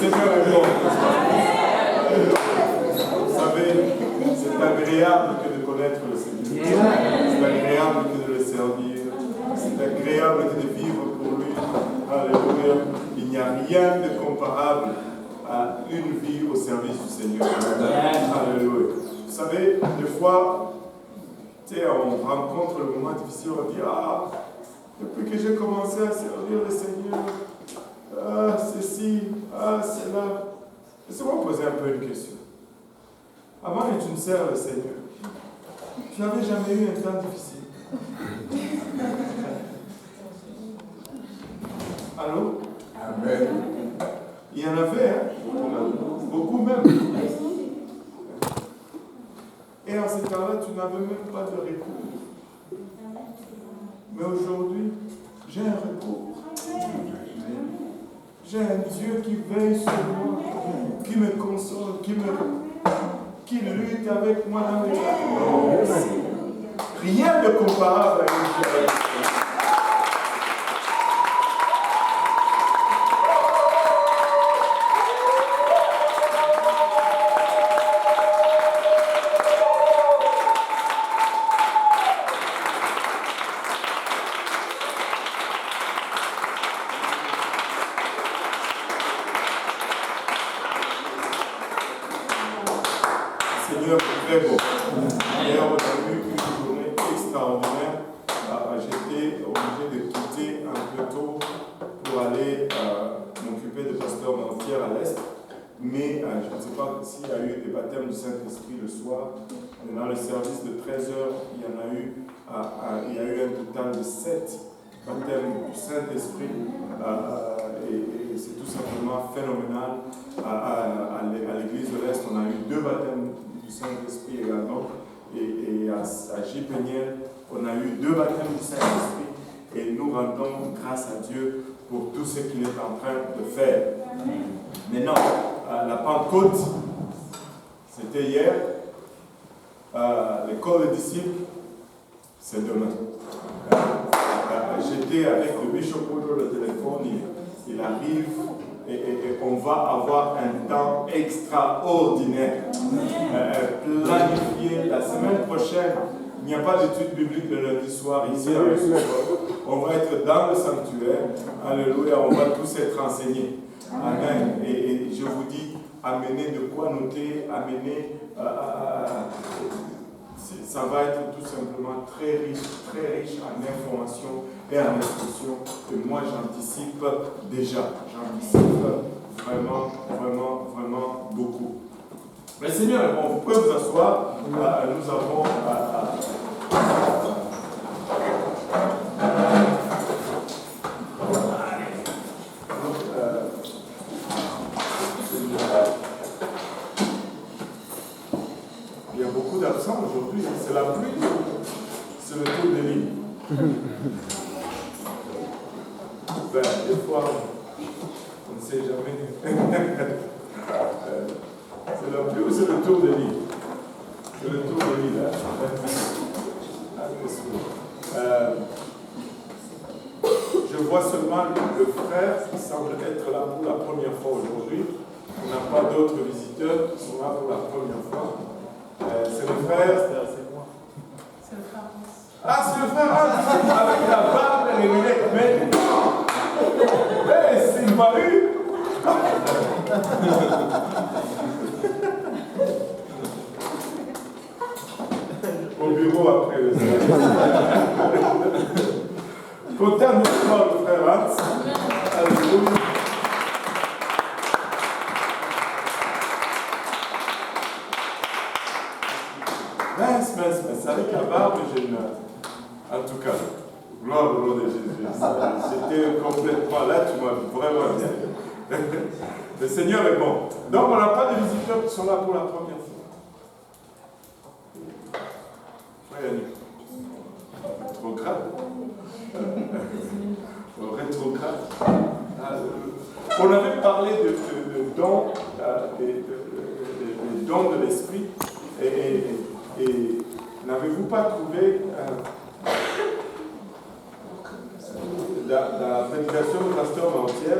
Seigneur est bon. Vous savez, c'est agréable que de connaître le Seigneur. C'est agréable que de le servir. C'est agréable que de vivre pour lui. Alléluia. Il n'y a rien de comparable à une vie au service du Seigneur. Alléluia. Vous savez, des fois, on rencontre le moment difficile, on dit, depuis que j'ai commencé à servir le Seigneur, ceci, cela. Laissez-moi poser un peu une question. Avant que tu ne sers le Seigneur, tu n'avais jamais eu un temps difficile? Allô? Amen. Il y en avait, hein? Beaucoup même. Et en ce temps-là, tu n'avais même pas de recours. Mais aujourd'hui, j'ai un recours. J'ai un Dieu qui veille sur moi, qui me console, qui lutte avec moi dans les batailles. Rien de comparable à une vie. Du Saint-Esprit le soir. Dans le service de 13h, il y a eu un total de 7 baptêmes du Saint-Esprit. Et c'est tout simplement phénoménal. À l'église de l'Est, on a eu 2 baptêmes du Saint-Esprit également. Et à J-Péniel, on a eu 2 baptêmes du Saint-Esprit. Et nous rendons grâce à Dieu pour tout ce qu'il est en train de faire. Maintenant, la Pentecôte, c'était hier. L'école des disciples, c'est demain. J'étais avec le bishop au téléphone, il arrive et on va avoir un temps extraordinaire. Planifié la semaine prochaine. Il n'y a pas d'études bibliques le lundi soir ici. On va être dans le sanctuaire. Alléluia, on va tous être enseignés. Amen. Et je vous dis, amener de quoi noter, amener, ça va être tout simplement très riche en information et en instruction. Et moi, j'anticipe déjà. J'anticipe vraiment beaucoup. Mais Seigneur, bon, vous pouvez vous asseoir. Nous avons... il y a beaucoup d'absents aujourd'hui. C'est la pluie. C'est le tour des lignes. Des fois, on ne sait jamais. C'est la pluie ou c'est le tour des lignes? C'est le tour des lignes. Je vois seulement le frère qui semble être là pour la première fois aujourd'hui. On n'a pas d'autres visiteurs qui sont là pour la première fois. C'est le frère. C'est moi. C'est le frère. Ah, c'est le frère avec la barbe et les lunettes. Mais c'est une parure. Au bureau après le service. Content de voir le frère Hans. Alléluia. Mince. Avec la barbe, j'ai une... En tout cas, gloire au nom de Jésus. J'étais complètement là, tu m'as vraiment bien. Le Seigneur est bon. Donc, on n'a pas de visiteurs qui sont là pour la première fois. Rétrograde. Rétrograde. On avait parlé de dons, des dons de l'esprit. Et n'avez-vous pas trouvé dans la prédication de pasteur Mantier,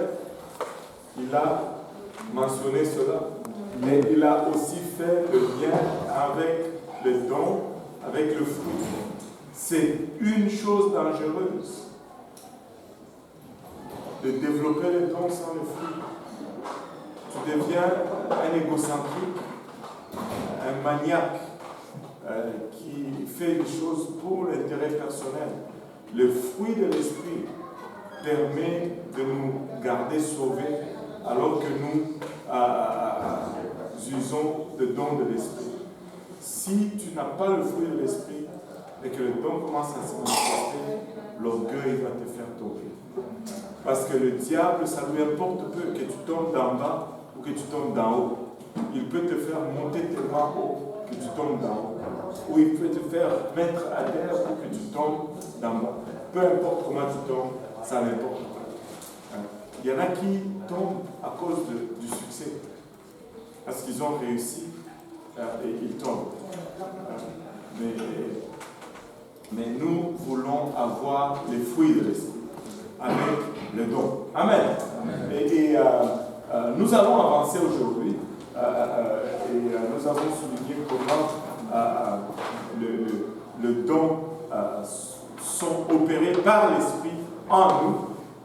il a mentionné cela. Mais il a aussi fait le lien avec le don, avec le fruit. C'est une chose dangereuse de développer le don sans le fruit. Tu deviens un égocentrique, un maniaque qui fait des choses pour l'intérêt personnel. Le fruit de l'esprit permet de nous garder sauvés alors que nous usons le don de l'esprit. Si tu n'as pas le fruit de l'esprit et que le don commence à se manifester, l'orgueil va te faire tomber. Parce que le diable, ça lui importe peu que tu tombes d'en bas ou que tu tombes d'en haut. Il peut te faire monter tellement haut que tu tombes d'en haut. Ou il peut te faire mettre à terre pour que tu tombes d'en bas. Peu importe comment tu tombes, ça n'importe pas. Il y en a qui tombent à cause du succès. Parce qu'ils ont réussi et ils tombent. Mais nous voulons avoir les fruits de l'esprit avec le don. Amen. Et nous allons avancer aujourd'hui et nous avons souligné comment le don sont opérés par l'esprit en nous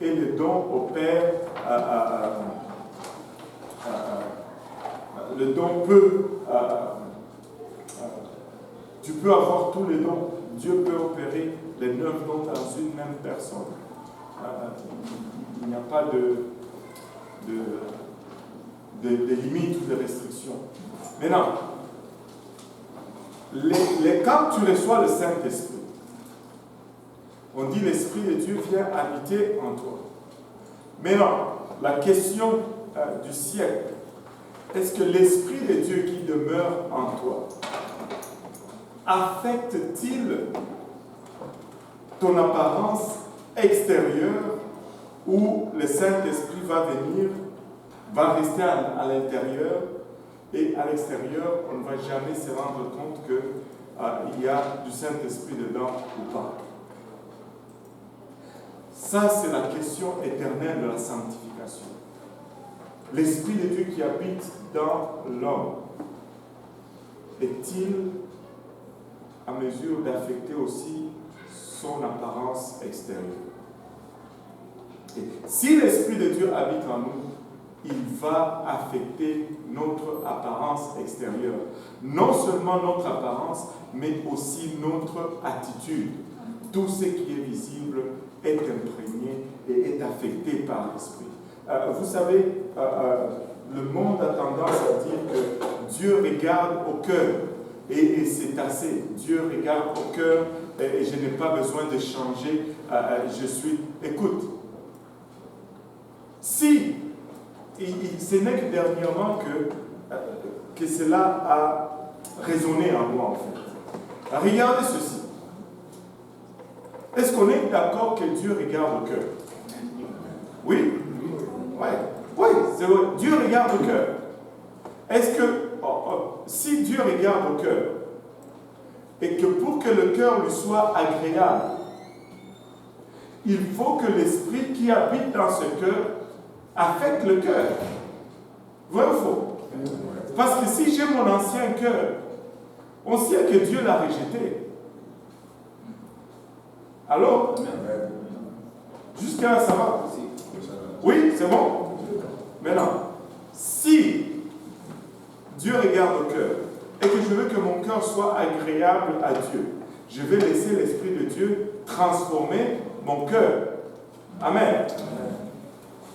et le don opère. Le don peut. Tu peux avoir tous les dons. Dieu peut opérer les 9 dons dans une même personne. Il n'y a pas de limites ou de restrictions. Maintenant, quand tu reçois le Saint-Esprit, on dit l'Esprit de Dieu vient habiter en toi. Maintenant, la question du siècle, est-ce que l'Esprit de Dieu qui demeure en toi affecte-t-il ton apparence extérieure où le Saint-Esprit va venir, va rester à l'intérieur et à l'extérieur, on ne va jamais se rendre compte qu'il y a du Saint-Esprit dedans ou pas. Ça, c'est la question éternelle de la sanctification. L'Esprit de Dieu qui habite dans l'homme est-il à mesure d'affecter aussi son apparence extérieure? Et si l'Esprit de Dieu habite en nous, il va affecter notre apparence extérieure. Non seulement notre apparence, mais aussi notre attitude. Tout ce qui est visible est imprégné et est affecté par l'Esprit. Vous savez, le monde a tendance à dire que Dieu regarde au cœur. Et c'est assez. Dieu regarde au cœur et je n'ai pas besoin de changer. Écoute, si ce n'est que dernièrement que cela a résonné en moi, en fait. Regardez ceci. Est-ce qu'on est d'accord que Dieu regarde au cœur? Oui? Oui, c'est vrai. Dieu regarde au cœur. Est-ce que si Dieu regarde au cœur, et que pour que le cœur lui soit agréable, il faut que l'esprit qui habite dans ce cœur affecte le cœur. Vrai ou faux? Parce que si j'ai mon ancien cœur, on sait que Dieu l'a rejeté. Alors, jusqu'à là, ça va? Oui, c'est bon? Maintenant, si Dieu regarde au cœur et que je veux que mon cœur soit agréable à Dieu, je vais laisser l'Esprit de Dieu transformer mon cœur. Amen.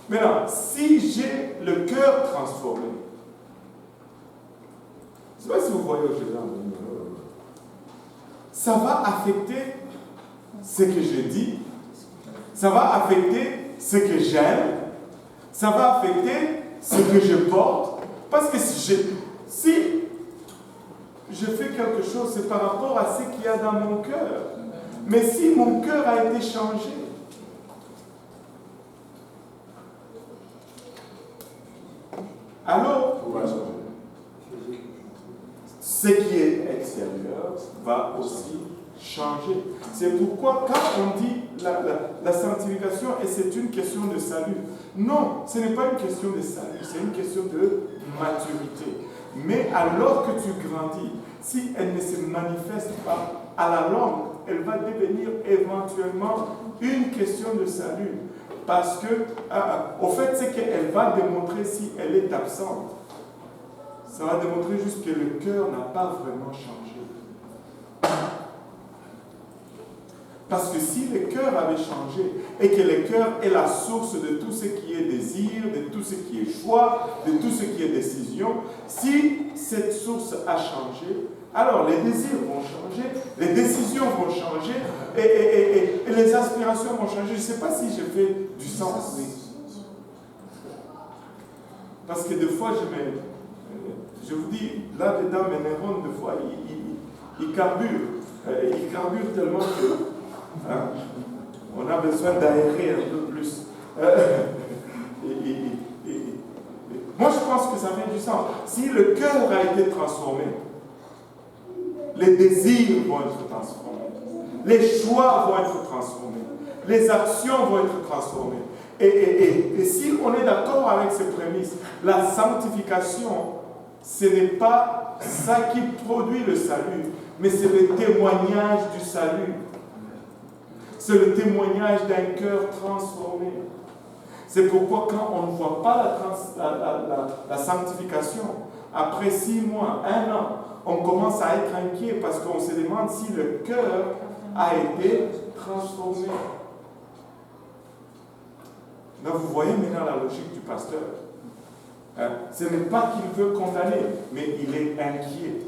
Maintenant, si j'ai le cœur transformé, je ne sais pas si vous voyez où je vais en venir. Ça va affecter ce que je dis, ça va affecter ce que j'aime, ça va affecter ce que je porte, parce que si je fais quelque chose, c'est par rapport à ce qu'il y a dans mon cœur. Mais si mon cœur a été changé, alors ce qui est extérieur va aussi changer. C'est pourquoi quand on dit la sanctification, et c'est une question de salut, Non, ce n'est pas une question de salut, c'est une question de maturité. Mais alors que tu grandis, si elle ne se manifeste pas à la longue, elle va devenir éventuellement une question de salut. Parce que, au fait, c'est qu'elle va démontrer si elle est absente. Ça va démontrer juste que le cœur n'a pas vraiment changé. Parce que si le cœur avait changé et que le cœur est la source de tout ce qui est désir, de tout ce qui est choix, de tout ce qui est décision, si cette source a changé, alors les désirs vont changer, les décisions vont changer et les aspirations vont changer. Je ne sais pas si je fais du sens. Parce que des fois, je vous dis, là-dedans, mes neurones, des fois, ils carburent. Ils carburent tellement que on a besoin d'aérer un peu plus. Moi, je pense que ça fait du sens. Si le cœur a été transformé, les désirs vont être transformés, les choix vont être transformés, les actions vont être transformées. Et si on est d'accord avec ces prémices, la sanctification, ce n'est pas ça qui produit le salut, mais c'est le témoignage du salut. C'est le témoignage d'un cœur transformé. C'est pourquoi quand on ne voit pas la sanctification, après 6 mois, 1 an, on commence à être inquiet parce qu'on se demande si le cœur a été transformé. Là, vous voyez maintenant la logique du pasteur. Ce n'est pas qu'il veut condamner, mais il est inquiet.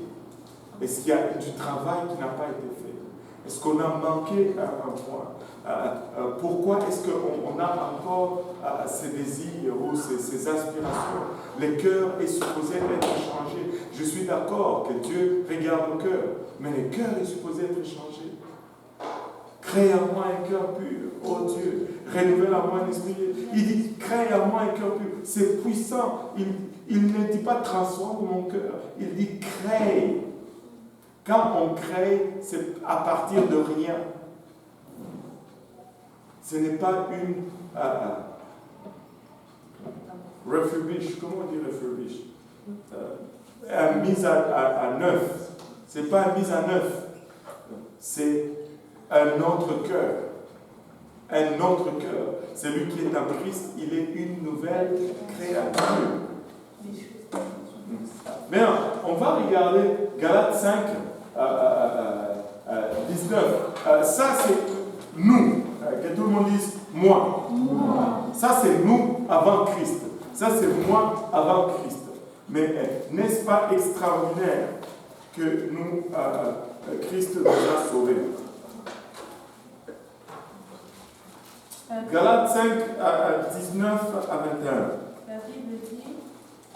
Est-ce qu'il y a du travail qui n'a pas été fait? Est-ce qu'on a manqué un point? Pourquoi est-ce qu'on a encore ces désirs ou ces aspirations? Le cœur est supposé être changé. Je suis d'accord que Dieu regarde le cœur, mais le cœur est supposé être changé. Crée en moi un cœur pur, oh Dieu, renouvelle en moi un esprit. Il dit, crée en moi un cœur pur. C'est puissant. Il ne dit pas transforme mon cœur, il dit crée. Quand on crée, c'est à partir de rien. Ce n'est pas une refurbish, comment on dit refurbish? Une mise à neuf. Ce n'est pas une mise à neuf. C'est un autre cœur. Un autre cœur. Celui qui est en Christ, il est une nouvelle créature. Maintenant, on va regarder Galates 5, 19. Ça, c'est nous. Que tout le monde dise moi. Ça, c'est nous avant Christ. Ça, c'est moi avant Christ. Mais n'est-ce pas extraordinaire que nous, Christ nous a sauvés? Galates 5, 19 à 21. La Bible dit: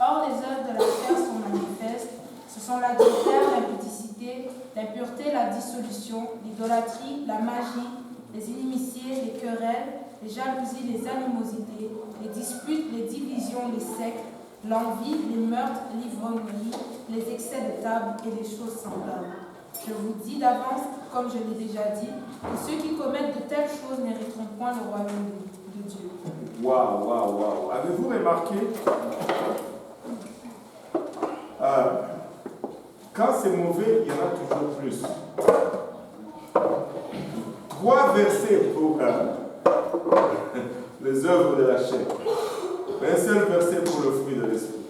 Or, les œuvres de la chair sont manifestes. Ce sont l'adultère, l'impudicité, l'impureté, la dissolution, l'idolâtrie, la magie, les inimitiés, les querelles, les jalousies, les animosités, les disputes, les divisions, les sectes, l'envie, les meurtres, l'ivrognerie, les excès de table et les choses semblables. Je vous dis d'avance, comme je l'ai déjà dit, que ceux qui commettent de telles choses n'hériteront point le royaume de Dieu. Waouh, waouh, waouh. Avez-vous remarqué quand c'est mauvais, il y en a toujours plus. 3 versets pour les œuvres de la chair. Un seul verset pour le fruit de l'esprit.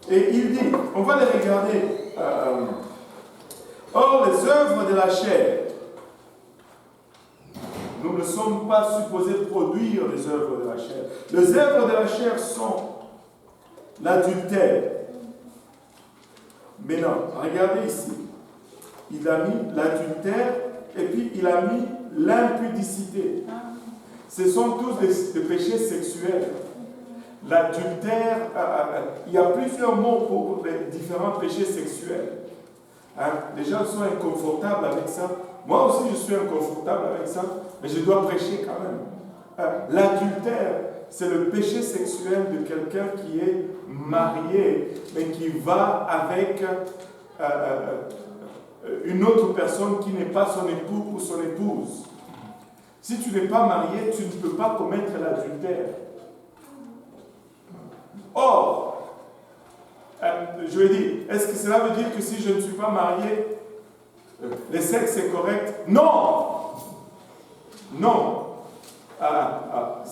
Et il dit, on va les regarder. Or, les œuvres de la chair, nous ne sommes pas supposés produire les œuvres de la chair. Les œuvres de la chair sont l'adultère. Mais non, regardez ici. Il a mis l'adultère et puis il a mis l'impudicité. Ce sont tous des péchés sexuels. L'adultère, il y a plusieurs mots pour les différents péchés sexuels. Les gens sont inconfortables avec ça. Moi aussi, je suis inconfortable avec ça, mais je dois prêcher quand même. L'adultère, c'est le péché sexuel de quelqu'un qui est marié, mais qui va avec une autre personne qui n'est pas son époux ou son épouse. Si tu n'es pas marié, tu ne peux pas commettre l'adultère. Or, je vais dire, est-ce que cela veut dire que si je ne suis pas marié, le sexe est correct? Non! Non! La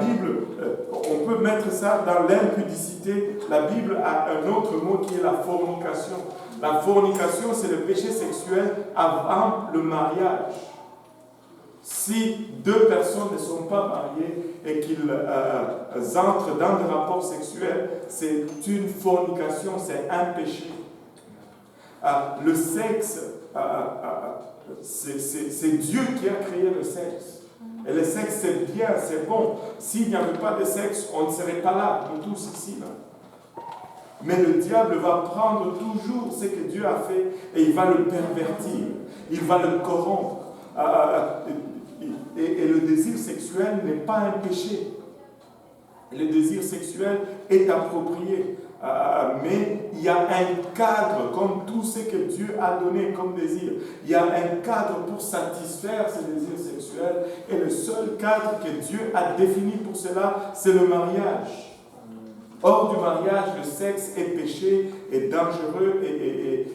Bible, on peut mettre ça dans l'impudicité. La Bible a un autre mot qui est la fornication. La fornication, c'est le péché sexuel avant le mariage. Si deux personnes ne sont pas mariées et qu'ils entrent dans des rapports sexuels, c'est une fornication, c'est un péché. Le sexe, c'est Dieu qui a créé le sexe. Et le sexe, c'est bien, c'est bon. S'il n'y avait pas de sexe, on ne serait pas là, nous tous ici. Là. Mais le diable va prendre toujours ce que Dieu a fait et il va le pervertir. Il va le corrompre. Et le désir sexuel n'est pas un péché. Le désir sexuel est approprié. Mais il y a un cadre, comme tout ce que Dieu a donné comme désir. Il y a un cadre pour satisfaire ces désirs sexuels. Et le seul cadre que Dieu a défini pour cela, c'est le mariage. Hors du mariage, le sexe est péché, est dangereux et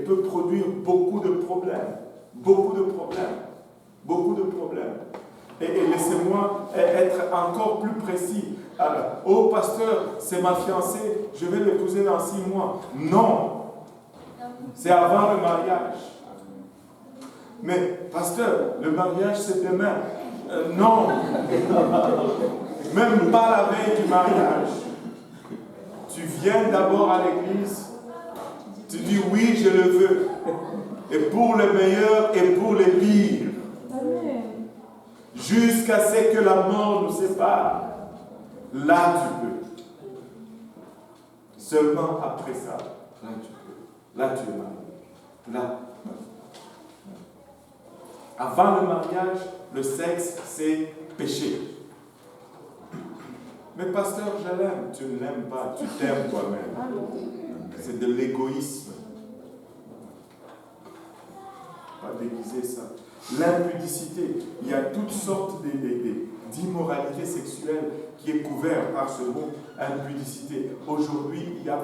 peut produire beaucoup de problèmes. Beaucoup de problèmes. Beaucoup de problèmes. Et laissez-moi être encore plus précis. Oh pasteur, c'est ma fiancée, je vais l'épouser dans 6 mois. Non, c'est avant le mariage. Mais pasteur, le mariage c'est demain. Non, même pas la veille du mariage. Tu viens d'abord à l'église, tu dis oui, je le veux. Et pour le meilleur et pour le pire. Jusqu'à ce que la mort nous sépare. Là, tu peux. Seulement après ça, là, tu peux. Là, tu es marié. Là. Avant le mariage, le sexe, c'est péché. Mais pasteur, je l'aime. Tu ne l'aimes pas. Tu t'aimes toi-même. C'est de l'égoïsme. Pas déguiser ça. L'impudicité. Il y a toutes sortes d'immoralité sexuelle qui est couverte par ce mot impudicité. Aujourd'hui, il y a...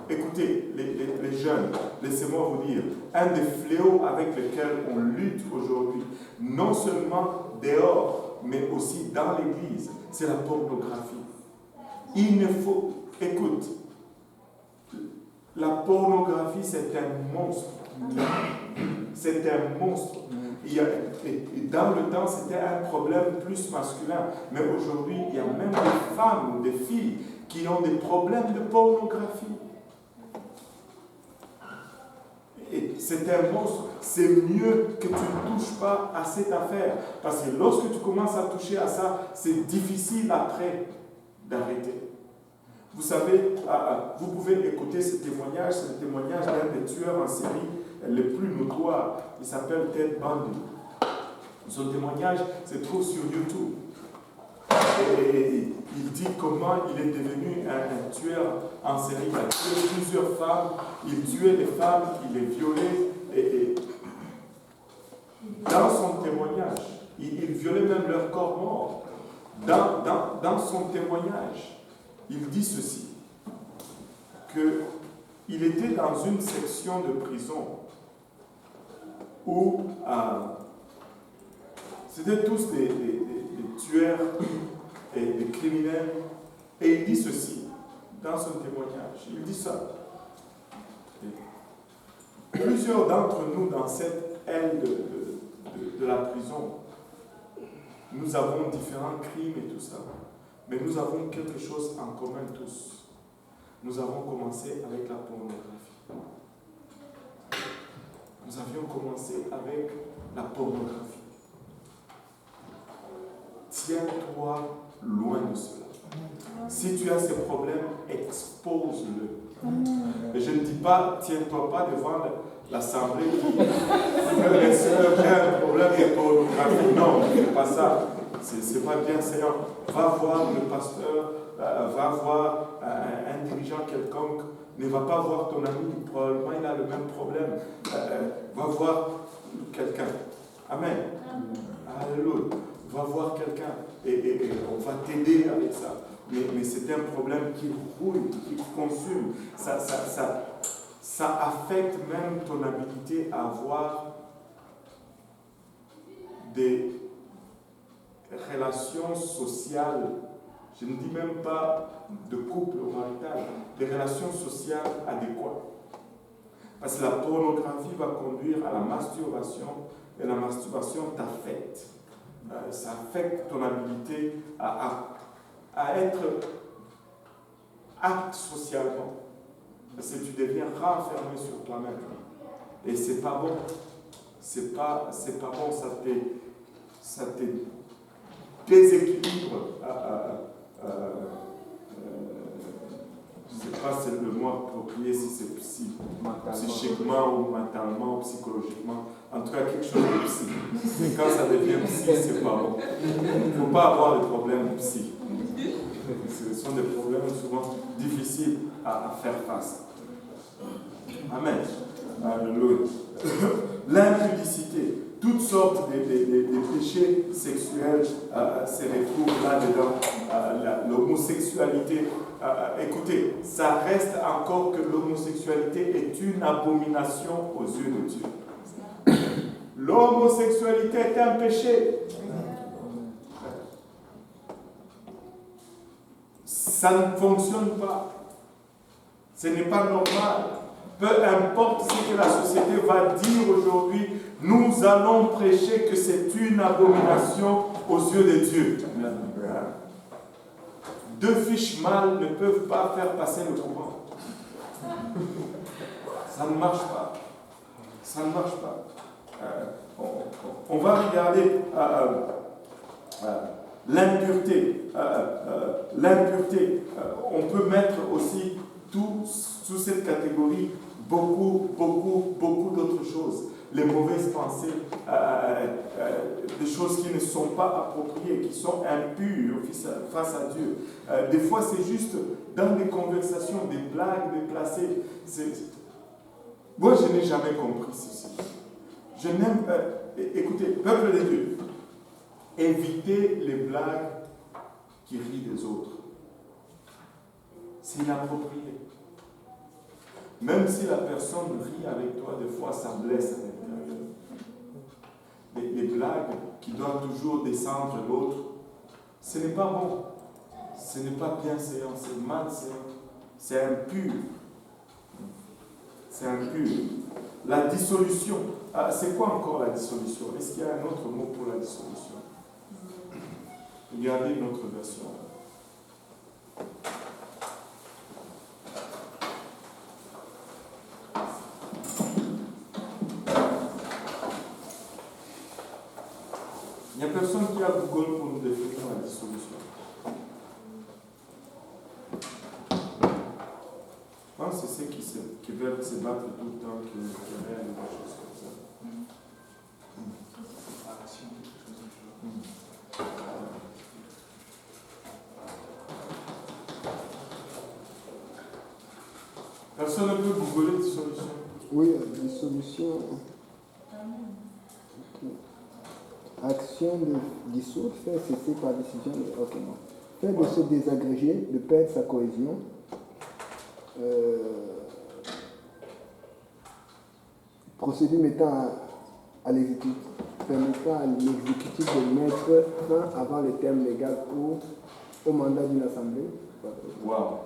Écoutez, les jeunes, laissez-moi vous dire, un des fléaux avec lesquels on lutte aujourd'hui, non seulement dehors, mais aussi dans l'église, c'est la pornographie. Il ne faut... Écoute, la pornographie, c'est un monstre. C'est un monstre. Et dans le temps, c'était un problème plus masculin. Mais aujourd'hui, il y a même des femmes ou des filles qui ont des problèmes de pornographie. Et c'est un monstre. C'est mieux que tu ne touches pas à cette affaire. Parce que lorsque tu commences à toucher à ça, c'est difficile après d'arrêter. Vous savez, vous pouvez écouter ce témoignage. C'est le témoignage d'un des tueurs en série les plus notoires. Il s'appelle Ted Bundy. Son témoignage se trouve sur YouTube. Et il dit comment il est devenu un tueur en série. Il a tué plusieurs femmes, il tuait les femmes, il les violait. Et dans son témoignage, il violait même leur corps mort. Dans son témoignage, il dit ceci, qu'il était dans une section de prison où c'était tous des tueurs et des criminels. Et il dit ceci dans son témoignage. Il dit ça. Plusieurs d'entre nous dans cette aile de la prison, nous avons différents crimes et tout ça. Mais nous avons quelque chose en commun tous. Nous avons commencé avec la pornographie. Nous avions commencé avec la pornographie. Tiens-toi loin de cela. Si tu as ces problèmes, expose-le. Mais je ne dis pas, tiens-toi pas devant l'assemblée. J'ai un problème de pornographie. Non, c'est pas ça. C'est pas bien, Seigneur. Va voir le pasteur, va voir un dirigeant quelconque. Ne va pas voir ton ami, probablement il a le même problème. Va voir quelqu'un. Amen. Alléluia. Va voir quelqu'un et on va t'aider avec ça. Mais c'est un problème qui rouille, qui consume. Ça affecte même ton habilité à avoir des relations sociales. Je ne dis même pas de couple marital, des relations sociales adéquates. Parce que la pornographie va conduire à la masturbation et la masturbation t'affecte. Ça affecte ton habilité à être apte socialement. Parce que tu deviens renfermé sur toi-même. Et c'est pas bon. C'est pas bon, ça te déséquilibre. Je ne sais pas si c'est le mot approprié, si c'est psychiquement ou mentalement ou psychologiquement. En tout cas, quelque chose de psy. Mais quand ça devient psy, c'est pas bon. Il ne faut pas avoir de problèmes psy. Ce sont des problèmes souvent difficiles à faire face. Amen. Alléluia. L'impudicité, toutes sortes de péchés sexuels se retrouvent là-dedans. L'homosexualité. Écoutez, ça reste encore que l'homosexualité est une abomination aux yeux de Dieu. L'homosexualité est un péché. Ça ne fonctionne pas. Ce n'est pas normal. Peu importe ce que la société va dire aujourd'hui, nous allons prêcher que c'est une abomination aux yeux de Dieu. Deux fiches mâles ne peuvent pas faire passer le courant. Ça ne marche pas. Ça ne marche pas. On va regarder l'impureté. L'impureté. On peut mettre aussi sous cette catégorie beaucoup d'autres choses. Les mauvaises pensées, des choses qui ne sont pas appropriées, qui sont impures face à Dieu. Des fois, c'est juste dans des conversations, des blagues déplacées. Moi, je n'ai jamais compris ceci. Je n'aime pas. Écoutez, peuple de Dieu, évitez les blagues qui rient des autres. C'est inapproprié. Même si la personne rit avec toi, des fois, ça blesse à l'intérieur. Les blagues qui doivent toujours descendre l'autre, ce n'est pas bon. Ce n'est pas bienséant, c'est malséant. C'est impur. C'est impur. La dissolution. C'est quoi encore la dissolution? Est-ce qu'il y a un autre mot pour la dissolution? Regardez notre version. Il n'y a personne qui a Google pour nous définir la dissolution. Je pense que c'est ceux qui veulent se battre tout le temps, qui rêvent des choses comme ça. Personne ne peut googler dissolution. Oui, dissolution. Action de dissoudre, faire cesser par décision de. Ok, non. Faire de se désagréger, de perdre sa cohésion. Procédure mettant à l'exécutif, permettant à l'exécutif de mettre fin avant le terme légal ou au mandat d'une assemblée. Wow.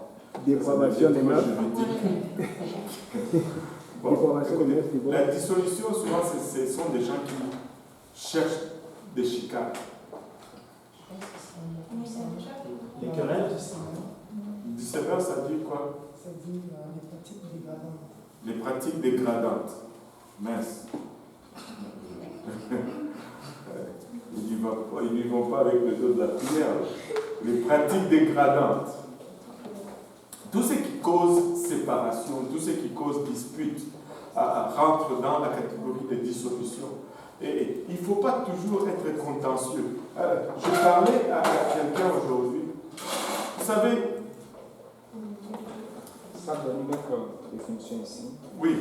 Dépravation des mœurs. Bon, écoutez, la dissolution, souvent, ce sont des gens qui cherchent des chicanes. Les querelles aussi. Dissévère, ça dit quoi? Ça dit les pratiques dégradantes. Les pratiques dégradantes. Mince. Ils n'y vont pas avec le dos de la prière. Les pratiques dégradantes. Tout ce qui cause séparation, tout ce qui cause dispute, rentre dans la catégorie de dissolution. Et il ne faut pas toujours être contentieux. Je parlais à quelqu'un aujourd'hui. Vous savez... Ça donne une autre définition ici. Oui.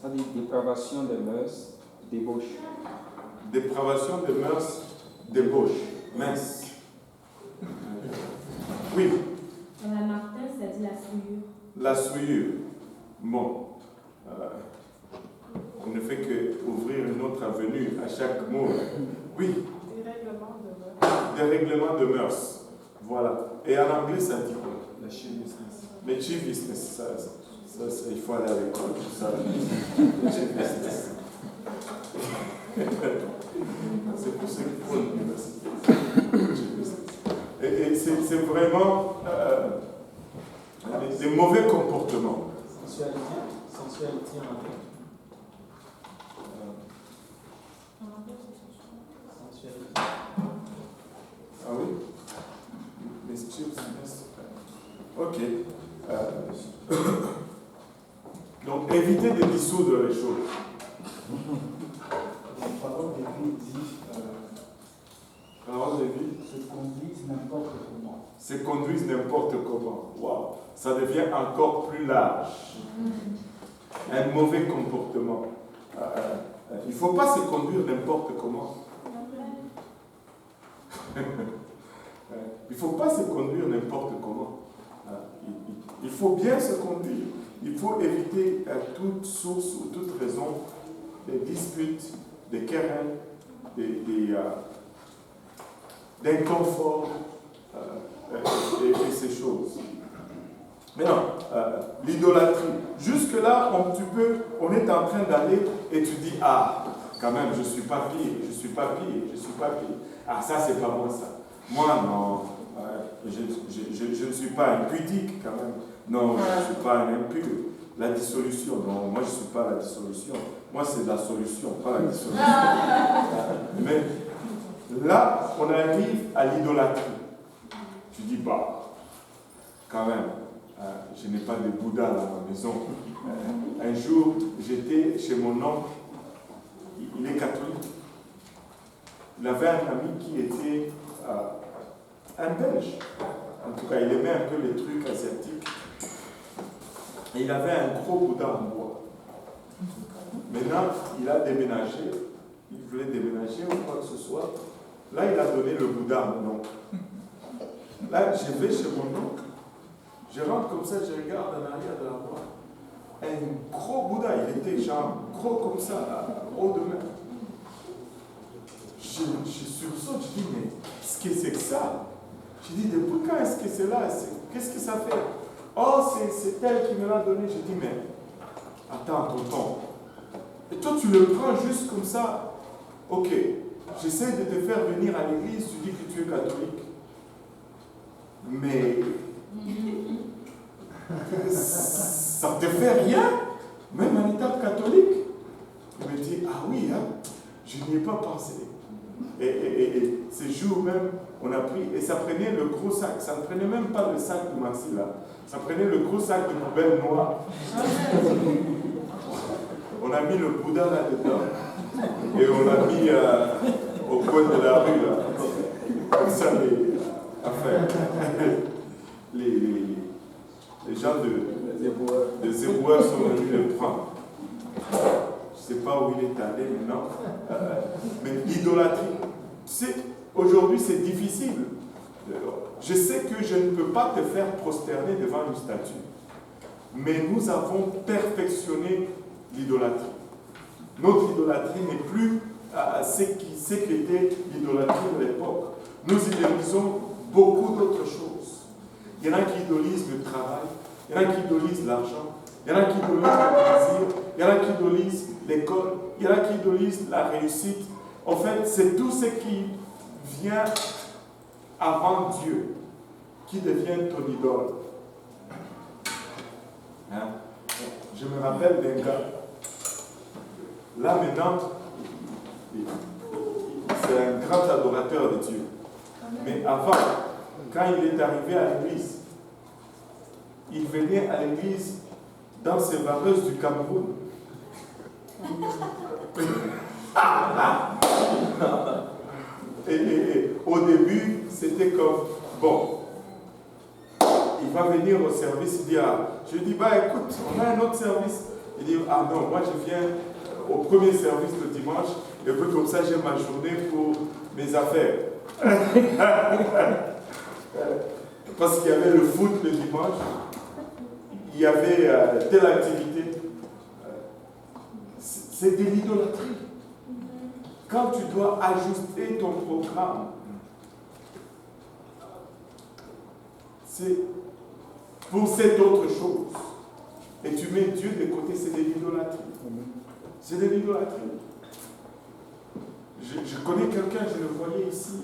Ça dit dépravation des mœurs, débauche. dépravation de mœurs, débauche, mince. Oui. Martin, ça dit la souillure. La souillure. Bon. On ne fait qu'ouvrir une autre avenue à chaque mot. Oui. Des règlements de mœurs. Voilà. Et en anglais, ça dit quoi? La chief business. Le chief business, ça, il faut aller à l'école, tout ça. Le chief business. C'est pour ceux qui font l'université. Et c'est vraiment des mauvais comportements. Sensualité en anglais. Sensualité. Ah oui? Mischievousness. Ok. Donc, évitez de dissoudre les choses. La parole de vie dit Parole de vie. se conduisent n'importe comment. Se conduisent n'importe comment. Waouh. Ça devient encore plus large. Un mauvais comportement. Il ne faut pas se conduire n'importe comment. Il ne faut pas se conduire n'importe comment. Il faut bien se conduire. Il faut éviter toute source ou toute raison des disputes, des querelles, d'inconfort et ces choses. Maintenant, l'idolâtrie. Jusque-là, on est en train d'aller et tu dis, ah, quand même, je ne suis pas pire, je ne suis pas pire, je ne suis pas pire. Ah, ça, c'est pas moi, ça. Moi, non, je ne suis pas impudique, quand même. Non, je ne suis pas un impur. La dissolution, non, moi, je ne suis pas la dissolution. Moi, c'est la solution, pas la dissolution. Mais là, on arrive à l'idolâtrie. Tu dis, bah, quand même, je n'ai pas de Bouddha dans ma maison. Un jour, j'étais chez mon oncle, il est catholique. Il avait un ami qui était un Belge. En tout cas, il aimait un peu les trucs asiatiques. Et il avait un gros Bouddha en bois. Maintenant, il a déménagé. Il voulait déménager ou quoi que ce soit. Là, il a donné le Bouddha à mon oncle. Là, je vais chez mon oncle. Je rentre comme ça, je regarde en arrière de la voie. Un gros Bouddha, il était genre gros comme ça, haut de main. Je sursaute, je dis, mais qu'est-ce que c'est que ça? Je dis, depuis quand est-ce que c'est là? Qu'est-ce que ça fait? Oh, c'est elle qui me l'a donné. Je dis, mais attends, tonton. Et toi, tu le prends juste comme ça. Ok, j'essaie de te faire venir à l'église, tu dis que tu es catholique. Mais ça ne te fait rien, même en étant catholique. Il me dit, ah oui, hein, je n'y ai pas pensé. Et ces jours même, on a pris, et ça prenait le gros sac, ça ne prenait même pas le sac de Maxi là, ça prenait le gros sac de poubelle noire. On a mis le Bouddha là-dedans, et on l'a mis au coin de la rue là. Comme ça, les gens des éboueurs sont venus le prendre. Je ne sais pas où il est allé maintenant. Mais l'idolâtrie, aujourd'hui c'est difficile. Je sais que je ne peux pas te faire prosterner devant une statue. Mais nous avons perfectionné l'idolâtrie. Notre idolâtrie n'est plus ce qu'était l'idolâtrie de l'époque. Nous idolisons beaucoup d'autres choses. Il y en a qui idolisent le travail, il y en a qui idolisent l'argent, il y en a qui idolisent le plaisir, il y en a qui idolisent l'école, il y en a qui idolisent la réussite. En fait, c'est tout ce qui vient avant Dieu qui devient ton idole. Hein? Je me rappelle d'un gars. Là maintenant, c'est un grand adorateur de Dieu. Mais avant, quand il est arrivé à l'église, il venait à l'église dans ses vareuses du Cameroun. Et au début, c'était comme, bon, il va venir au service, il dit, ah, je lui dis, bah écoute, on a un autre service. Il dit, ah non, moi je viens au premier service le dimanche, Et puis comme ça, j'ai ma journée pour mes affaires. Parce qu'il y avait le foot le dimanche, il y avait telle activité. C'est de l'idolâtrie. Quand tu dois ajuster ton programme, c'est pour cette autre chose. Et tu mets Dieu de côté, c'est de l'idolâtrie. C'est de l'idolâtrie. Je connais quelqu'un, je le voyais ici,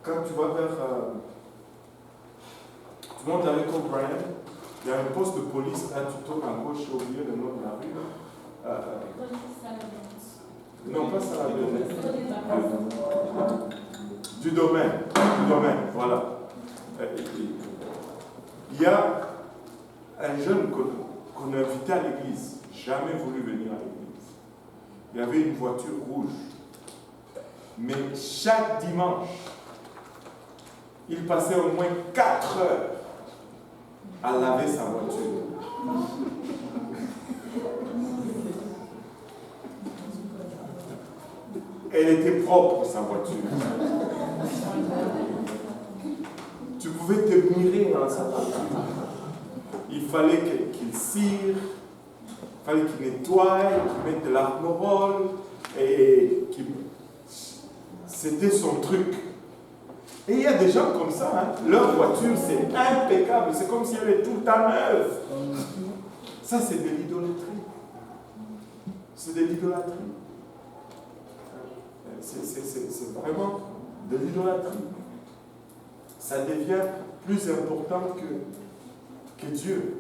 quand tu vas vers... tu montes avec O'Brien, il y a un poste de police, là tu tournes à gauche au milieu de notre la rue. Non, pas ça, du domaine, voilà. Il y a un jeune qu'on a invité à l'église, jamais voulu venir à l'église. Il y avait une voiture rouge. Mais chaque dimanche, il passait au moins 4 heures à laver sa voiture. Elle était propre, sa voiture. Tu pouvais te mirer dans sa voiture. Il fallait qu'il cire, il fallait qu'il nettoie, qu'il mette de l'armorol, et qu'il... C'était son truc. Et il y a des gens comme ça, hein. Leur voiture, c'est impeccable, c'est comme si elle était tout le temps neuve. Ça, c'est de l'idolâtrie. C'est de l'idolâtrie. C'est vraiment de l'idolâtrie. Ça devient plus important que Dieu.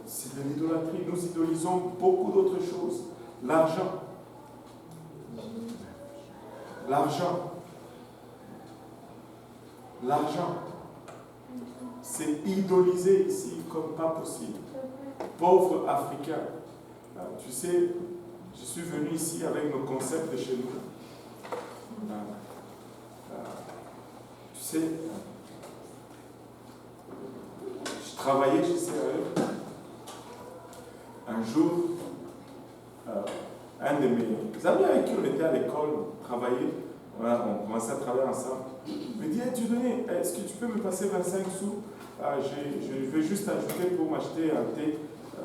C'est de l'idolâtrie. Nous idolisons beaucoup d'autres choses. L'argent. L'argent. L'argent. C'est idolisé ici comme pas possible. Pauvre Africain. Tu sais, je suis venu ici avec nos concepts de chez nous. Tu sais, je travaillais chez CAE. Un jour, un de mes amis avec qui on était à l'école, on travaillait, on commençait à travailler ensemble. Il me dit, hey, Dieudonné, est-ce que tu peux me passer 25 sous? Je vais juste ajouter pour m'acheter un thé.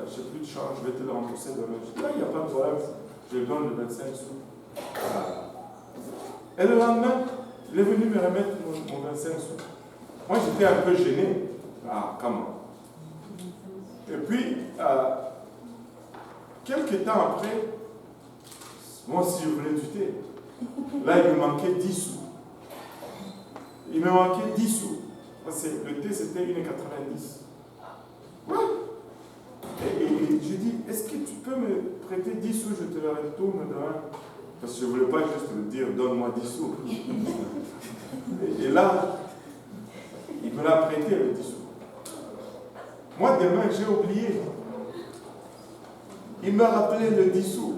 Je n'ai plus de change, je vais te le rembourser demain. Je dis, là, il n'y a pas de problème, je donne le 25 sous. Et le lendemain, il est venu me remettre mon 25 sous. Moi, j'étais un peu gêné. Comment? Et puis, quelques temps après, moi aussi je voulais du thé. Là, il me manquait 10 sous. Il me manquait 10 sous. Parce que le thé, c'était 1,90. Ouais. Et je dis, est-ce que tu peux me prêter 10 sous, je te le retourne demain? Parce que je ne voulais pas juste me dire, donne-moi 10 sous. Et là, il me l'a prêté le 10 sous. Moi, demain, j'ai oublié. Il m'a rappelé le 10 sous.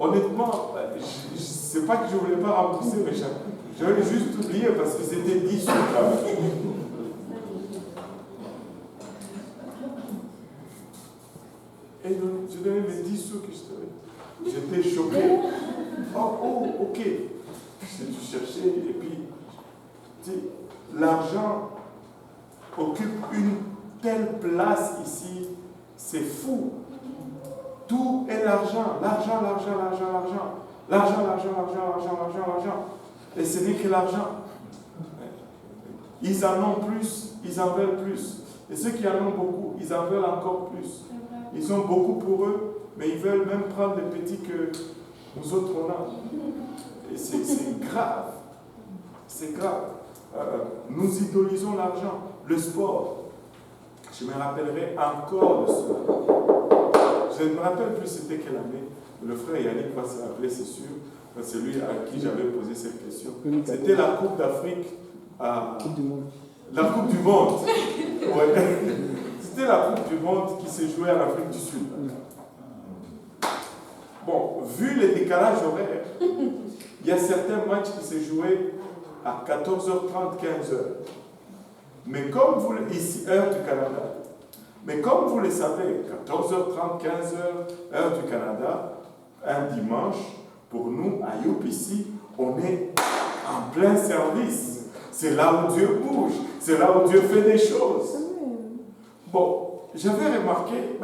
Honnêtement, c'est pas que je ne voulais pas rembourser, mais j'avais juste oublié parce que c'était 10 sous. Et donc, je donnais les 10 sous que je t'avais. J'étais choqué. Oh, ok. Tu cherchais, et puis, tu sais, l'argent occupe une telle place ici, c'est fou. Tout est l'argent, l'argent, l'argent, l'argent, l'argent. L'argent, l'argent, l'argent, l'argent, l'argent, l'argent. Et ce n'est que l'argent. Ils en ont plus, ils en veulent plus. Et ceux qui en ont beaucoup, ils en veulent encore plus. Ils ont beaucoup pour eux, mais ils veulent même prendre les petits que nous autres on a. Et c'est grave. C'est grave. Nous idolisons l'argent. Le sport. Je me rappellerai encore de cela. Je ne me rappelle plus c'était quelle année. Le frère Yannick va se rappeler, c'est sûr. C'est lui à qui j'avais posé cette question. C'était la Coupe d'Afrique. Coupe du monde. La Coupe du Monde. Ouais. C'était la Coupe du Monde qui s'est jouée en Afrique du Sud. Bon, vu les décalages horaires, il y a certains matchs qui s'est joués à 14h30, 15h. Mais comme vous, ici, heure du Canada, mais comme vous le savez, 14h30, 15h, heure du Canada, un dimanche, pour nous, à UPC, on est en plein service. C'est là où Dieu bouge, c'est là où Dieu fait des choses. Bon, j'avais remarqué,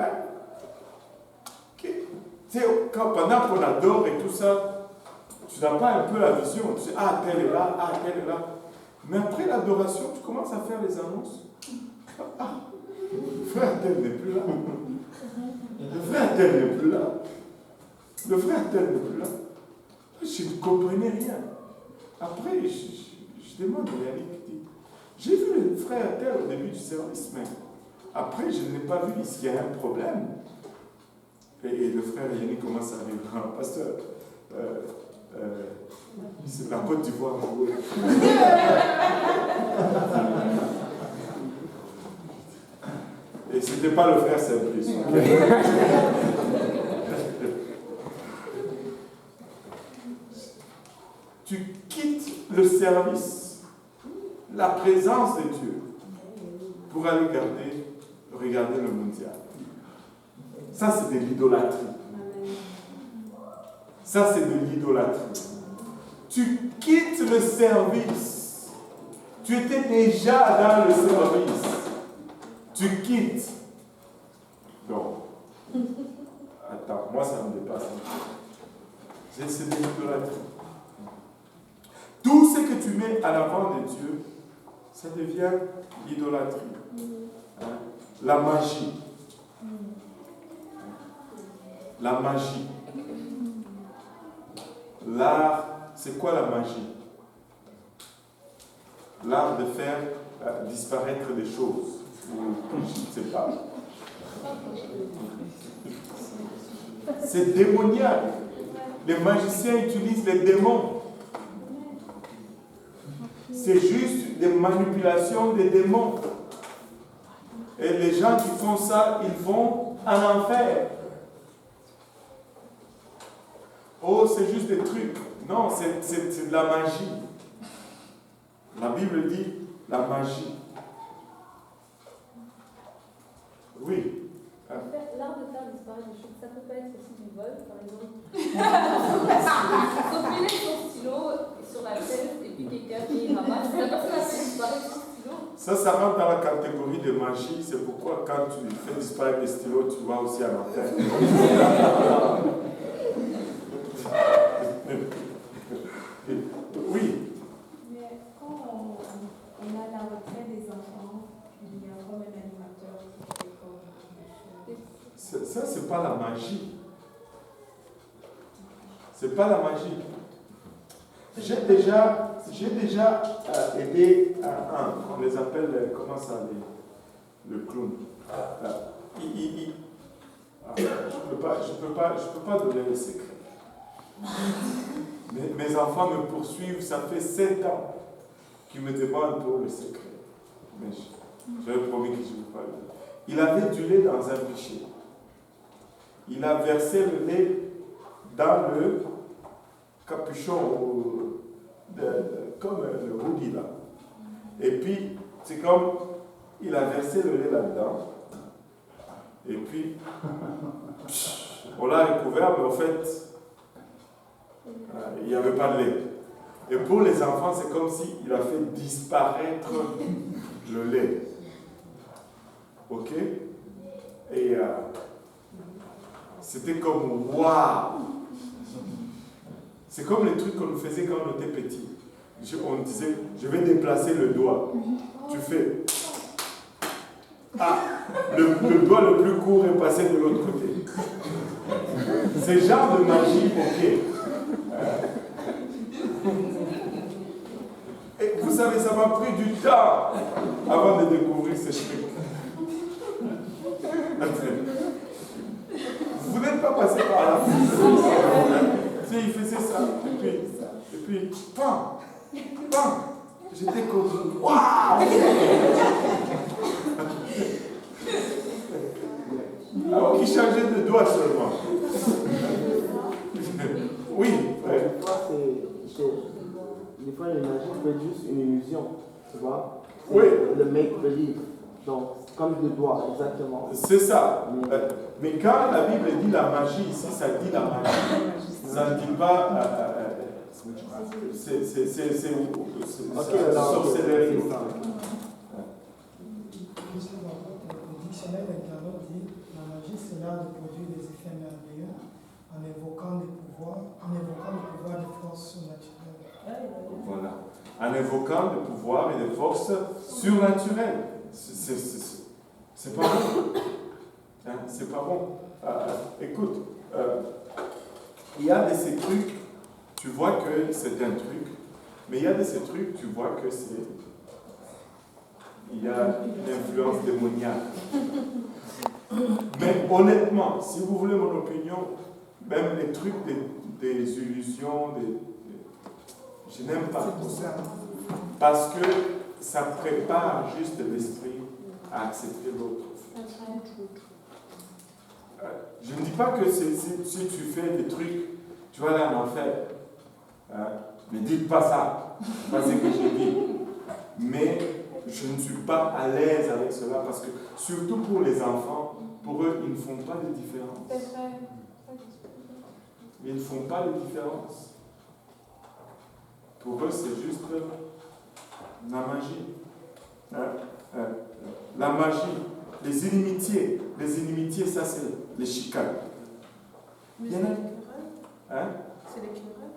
pendant qu'on adore et tout ça, tu n'as pas un peu la vision, tu sais, ah, tel est là, ah, tel est là. Mais après l'adoration, tu commences à faire les annonces. Ah, le frère tel n'est plus là. Le frère tel n'est plus là. Le frère tel n'est plus là. Je ne comprenais rien. Après, je demande à Yannick, j'ai vu le frère tel au début du service, mais après, je ne l'ai pas vu ici, il y a un problème. Et le frère Yannick commence à dire, ah, pasteur, c'est la Côte d'Ivoire. Et ce n'était pas le frère Simplice. Tu quittes le service, la présence de Dieu, pour aller regarder le mondial. Ça, c'est de l'idolâtrie. Ça, c'est de l'idolâtrie. Tu quittes le service. Tu étais déjà dans le service. Tu quittes. Non. Attends, moi, ça me dépasse. C'est de l'idolâtrie. Tout ce que tu mets à l'avant de Dieu, ça devient l'idolâtrie. Hein? La magie. La magie. L'art, c'est quoi la magie? L'art de faire disparaître des choses. Je ne sais pas. C'est démoniaque. Les magiciens utilisent les démons. C'est juste des manipulations des démons. Et les gens qui font ça, ils vont en enfer. Oh, c'est juste des trucs. Non, c'est de la magie. La Bible dit la magie. Oui. L'art de faire disparaître des choses, ça peut pas être aussi du vol, par exemple. Copier son stylo sur la chaise et puis quelqu'un qui ramasse. La personne a fait disparaître son stylo. Ça rentre dans la catégorie de magie. C'est pourquoi quand tu fais disparaître des stylos, tu vas aussi à l'enfer. Oui. Mais quand on a la retraite des enfants, il y a comme un animateur qui fait comme... Ça, c'est pas la magie. C'est pas la magie. J'ai déjà aidé on les appelle, comment ça, le clown. Je peux pas donner le secret. Mes enfants me poursuivent, ça fait 7 ans qu'ils me demandent pour le secret. Mais j'avais promis que je ne vais pas le dire. Il avait du lait dans un pichet. Il a versé le lait dans le capuchon, comme le hoodie là. Et puis, c'est comme, il a versé le lait là-dedans. Et puis, on l'a recouvert, mais en fait, il n'y avait pas de lait. Et pour les enfants, c'est comme s'il a fait disparaître le lait. Ok? Et c'était comme waouh! C'est comme les trucs qu'on faisait quand on était petit. On disait, je vais déplacer le doigt. Tu fais. Ah! Le doigt le plus court est passé de l'autre côté. C'est genre de magie, ok. Et vous savez, ça m'a pris du temps avant de découvrir ces trucs. Vous n'êtes pas passé par là. Tu sais, il faisait ça. Et puis, pam, pam. J'étais comme, waouh! Alors qu'il changeait de doigt seulement. Oui, Des fois, j'imagine peut être juste une illusion, tu vois. C'est Oui. le make-believe. Donc, comme le doigt, exactement. C'est ça. Mais quand la Bible dit la magie, ici ça dit la magie, ça ne dit pas. C'est sorcellerie. Le dictionnaire Internet dit la magie, c'est l'art de produire des effets merveilleux en évoquant des pouvoirs de force surnaturelle. Voilà. En évoquant des pouvoirs et des forces surnaturelles. C'est pas bon. Hein, c'est pas bon. Écoute, il y a de ces trucs, tu vois que c'est un truc, mais il y a de ces trucs, tu vois que c'est. Il y a une influence démoniaque. Mais honnêtement, si vous voulez mon opinion, même les trucs des illusions, je n'aime pas tout ça. Parce que ça prépare juste l'esprit à accepter l'autre. Je ne dis pas que si tu fais des trucs, tu vas aller en enfer. Ne dites pas ça. C'est pas ce que j'ai dit. Mais je ne suis pas à l'aise avec cela parce que, surtout pour les enfants, pour eux, ils ne font pas de différence. C'est vrai. Ils ne font pas de différence. Pour eux, c'est juste la magie. La magie, les inimitiés. Les inimitiés, ça, c'est les chicanes. Mais Il y c'est en a- les querelles. Hein? C'est les querelles.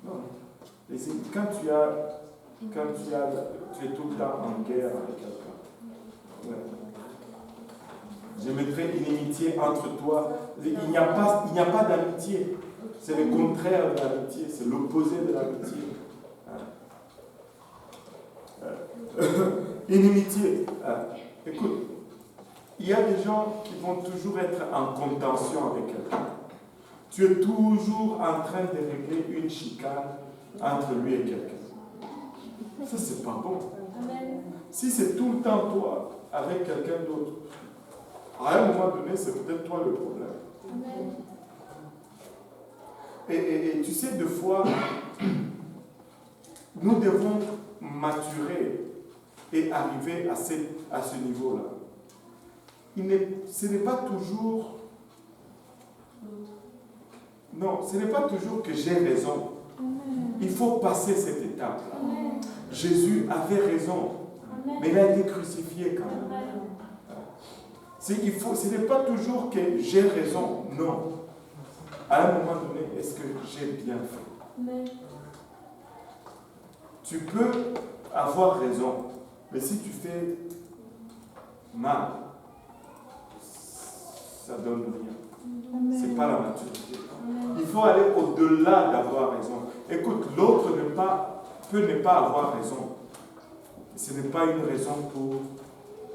Non. Quand tu es tout le temps en guerre avec quelqu'un. Ouais. Je mettrai inimitié entre toi. Il n'y a pas d'amitié. C'est le contraire de l'amitié. C'est l'opposé de l'amitié. Inimitié. Écoute, il y a des gens qui vont toujours être en contention avec quelqu'un. Tu es toujours en train de régler une chicane entre lui et quelqu'un. Ça, c'est pas bon. Amen. Si c'est tout le temps toi avec quelqu'un d'autre, à un moment donné, c'est peut-être toi le problème. Amen. Et tu sais, des fois, nous devons maturer et arriver à ce niveau-là. Ce n'est pas toujours... Non, ce n'est pas toujours que j'ai raison. Il faut passer cette étape-là. Jésus avait raison, mais il a été crucifié quand même. Ce n'est pas toujours que j'ai raison, non. À un moment donné, est-ce que j'ai bien fait? Tu peux avoir raison, mais si tu fais mal, ça donne rien. C'est pas la maturité. Il faut aller au-delà d'avoir raison. Écoute, l'autre peut ne pas avoir raison. Ce n'est pas une raison pour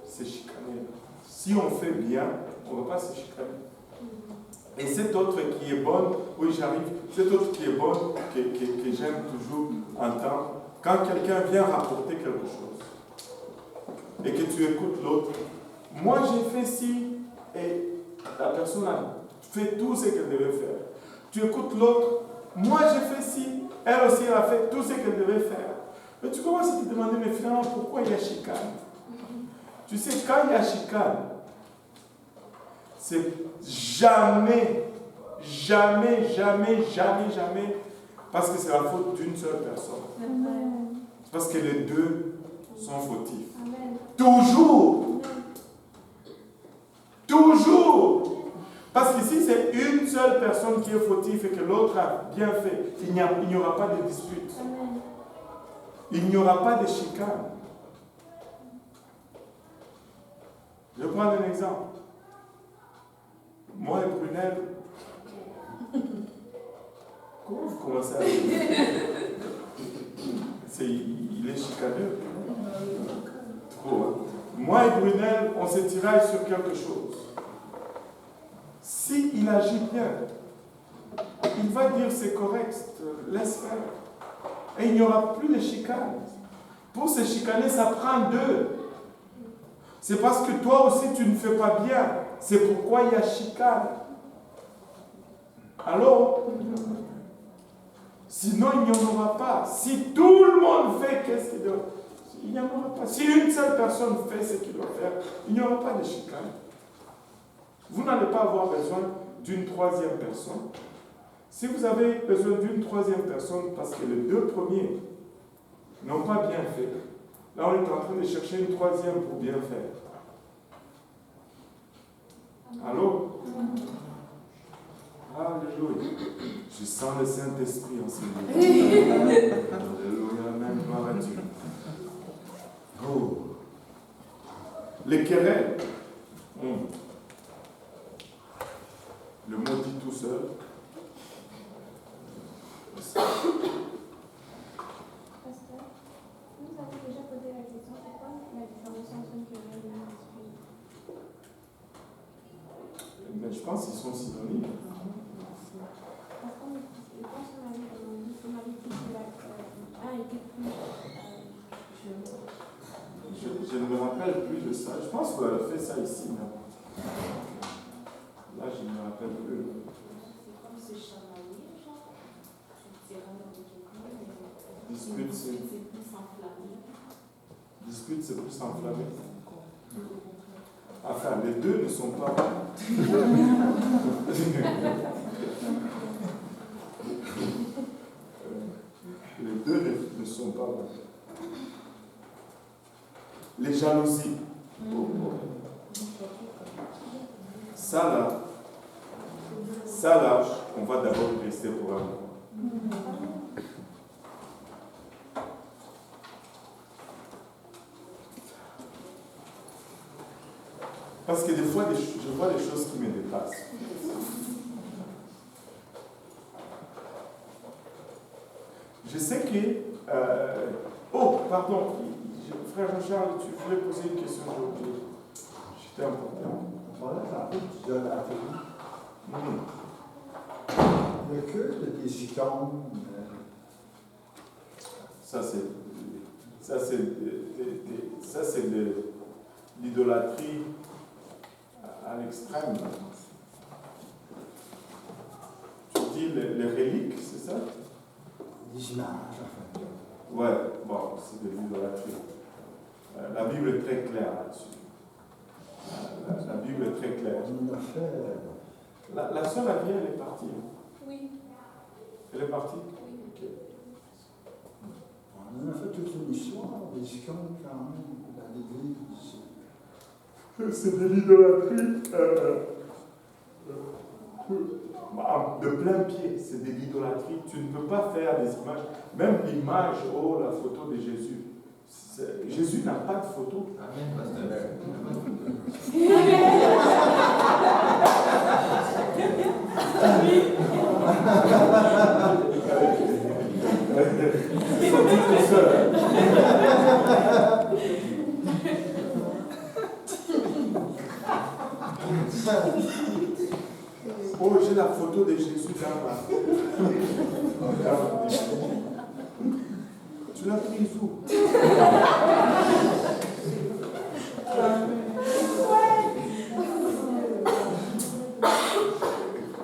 se chicaner. Si on fait bien, on ne va pas se chicaner. Et cette autre qui est bonne, oui j'arrive, cette autre qui est bonne, que j'aime toujours entendre, quand quelqu'un vient rapporter quelque chose et que tu écoutes l'autre, moi j'ai fait ci et la personne a fait tout ce qu'elle devait faire. Tu écoutes l'autre, moi j'ai fait ci, elle aussi elle a fait tout ce qu'elle devait faire. Mais tu commences à te demander, mais finalement, pourquoi il y a chicane? Tu sais, quand il y a chicane, c'est jamais, parce que c'est la faute d'une seule personne. C'est parce que les deux sont fautifs. Toujours. Parce que si c'est une seule personne qui est fautive et que l'autre a bien fait, il n'y aura pas de dispute. Il n'y aura pas de chicane. Je vais prendre un exemple. Moi et Brunel, comment vous commencez à dire? Il est chicaneux. Trop. Hein? Moi et Brunel, on se tiraille sur quelque chose. S'il agit bien, il va dire c'est correct, laisse faire. Et il n'y aura plus de chicane. Pour se chicaner, ça prend deux. C'est parce que toi aussi tu ne fais pas bien. C'est pourquoi il y a chicane. Alors, Sinon, il n'y en aura pas. Si tout le monde fait qu'est-ce qu'il doit, il n'y en aura pas. Si une seule personne fait ce qu'il doit faire, il n'y aura pas de chicane. Vous n'allez pas avoir besoin d'une troisième personne. Si vous avez besoin d'une troisième personne parce que les deux premiers n'ont pas bien fait, là on est en train de chercher une troisième pour bien faire. Allô? Alléluia. Je sens le Saint-Esprit en ce moment. Alléluia, même gloire à Dieu. Oh. Les querelles. Le mot dit tout seul. Pasteur, vous avez déjà posé la question, c'est quoi la différence entre une querelle et une dispute? Mais je pense qu'ils sont synonymes. Parce qu'on m'avait dit que un était plus... Je ne me rappelle plus de ça. Je pense qu'on a fait ça ici. Mais... là, je ne me rappelle plus. C'est comme se chamailler, genre. C'est vraiment quelqu'un. Dispute, c'est plus enflammé. Dispute, c'est plus enflammé. Enfin, les deux ne sont pas. Les deux ne sont pas bons. Les jalousies. Ça là, on va d'abord rester pour un moment. Parce que des fois, je vois des choses qui me dépassent. Je sais que... oh, pardon. Frère Jean-Charles, tu voulais poser une question aujourd'hui. J'étais important. Voilà, ça tu donnes à le culte des icônes. Ça, c'est de l'idolâtrie à l'extrême. Tu dis les reliques, c'est ça? Des images, enfin. Ouais, bon, c'est de l'idolâtrie. La Bible est très claire là-dessus. La Bible est très claire. On a fait. La sœur, elle vient, elle est partie. Oui. Elle est partie? Oui. Ok. On a fait toute une histoire des icônes quand même dans l'église. C'est de l'idolâtrie de plein pied. C'est de l'idolâtrie. Tu ne peux pas faire des images. Même l'image, oh, la photo de Jésus. Jésus n'a pas de photo. Amen, pasteur. Oh, j'ai la photo de Jésus là-bas. Tu l'as prise où?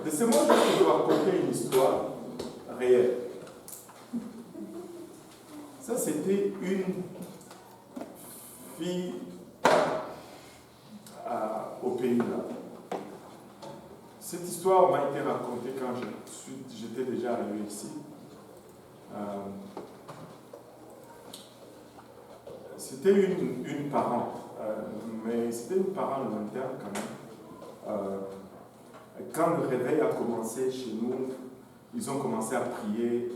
Laissez-moi juste vous raconter une histoire réelle. Ça, c'était une fille au pays là. Cette histoire m'a été racontée quand j'étais déjà arrivé ici. C'était une parente, mais c'était une parente lointaine quand même. Quand le réveil a commencé chez nous, ils ont commencé à prier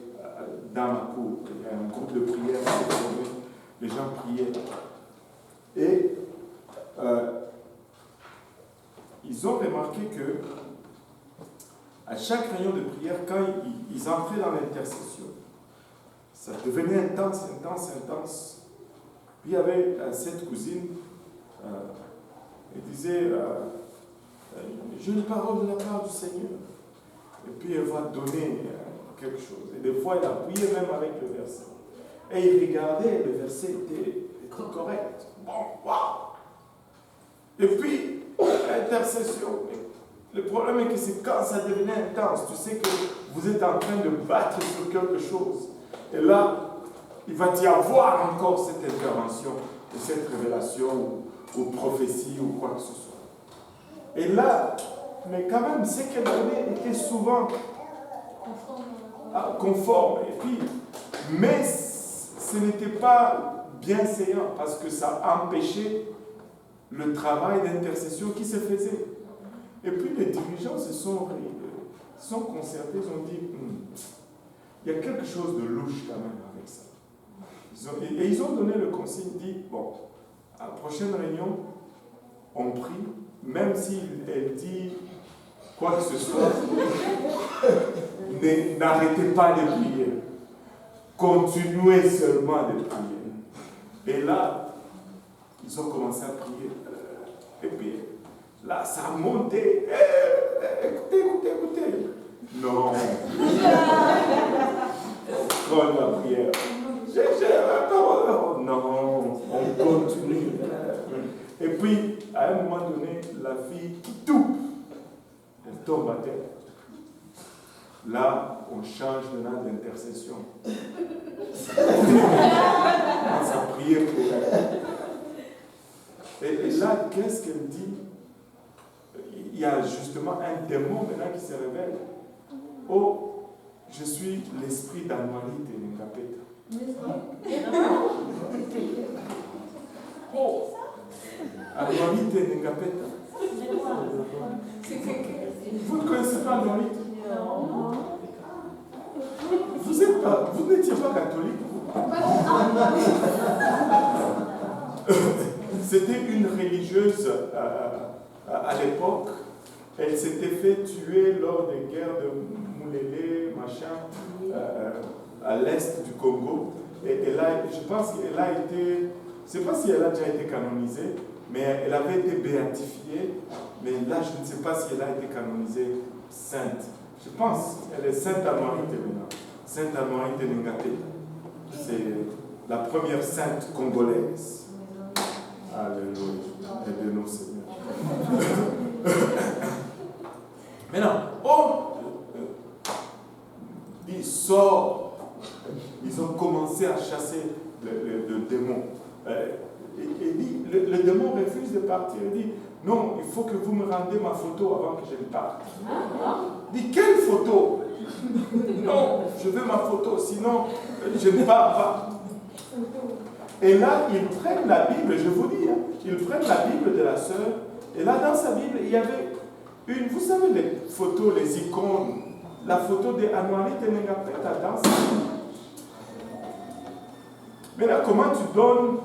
dans ma cour. Il y a un groupe de prière qui s'est formé, les gens priaient. Et ils ont remarqué que à chaque réunion de prière, quand ils entraient dans l'intercession, ça devenait intense. Puis il y avait cette cousine, elle disait, j'ai une parole de la part du Seigneur. Et puis elle va donner quelque chose. Et des fois, elle appuyait même avec le verset. Et il regardait, le verset était correct. Bon, waouh! Et puis, intercession. Le problème est que c'est quand ça devient intense, tu sais que vous êtes en train de battre sur quelque chose. Et là, il va y avoir encore cette intervention, ou cette révélation, ou prophétie, ou quoi que ce soit. Et là, mais quand même, ce qu'elle donnait était souvent conforme. Et puis, mais ce n'était pas bienséant parce que ça empêchait le travail d'intercession qui se faisait. Et puis les dirigeants se sont concertés, ils ont dit, il y a quelque chose de louche quand même avec ça. Et ils ont donné le conseil, dit, bon, à la prochaine réunion, on prie, même si elle dit quoi que ce soit, n'arrêtez pas de prier. Continuez seulement de prier. Et là, ils ont commencé à prier. Et puis, là, ça a monté. Écoutez. Non. Comme la prière. Non, on continue. Et puis, à un moment donné, la fille tout, elle tombe à terre. Là, on change maintenant d'intercession. Ça prière pour elle. Et là, qu'est-ce qu'elle dit? Il y a justement un démon maintenant qui se révèle. Oh, je suis l'esprit d'Anoualit et Ngapeta. Oh, Anoualit et Ngapeta. Vous ne connaissez pas Anoualit? Non. Vous n'étiez pas catholique, vous? C'était une religieuse à l'époque. Elle s'était fait tuer lors des guerres de Moulélé, machin, à l'est du Congo. Et là, je pense qu'elle a été, je ne sais pas si elle a déjà été canonisée, mais elle avait été béatifiée. Mais là, je ne sais pas si elle a été canonisée sainte. Je pense qu'elle est sainte Anoualit maintenant. Sainte Anoualit de Ngapeta. C'est la première sainte congolaise. Alléluia. Aide-nous, Seigneur. Maintenant, il sort. Ils ont commencé à chasser le démon. Et dit, le démon refuse de partir. Il dit, non, il faut que vous me rendiez ma photo avant que je ne parte. Il dit, quelle photo? Non, je veux ma photo, sinon je ne pars pas. Et là, ils prennent la Bible, je vous dis, ils prennent la Bible de la sœur, et là, dans sa Bible, il y avait une, vous savez, les photos, les icônes, la photo de Anoualit et Ngapeta dans sa Bible. Mais là, comment tu donnes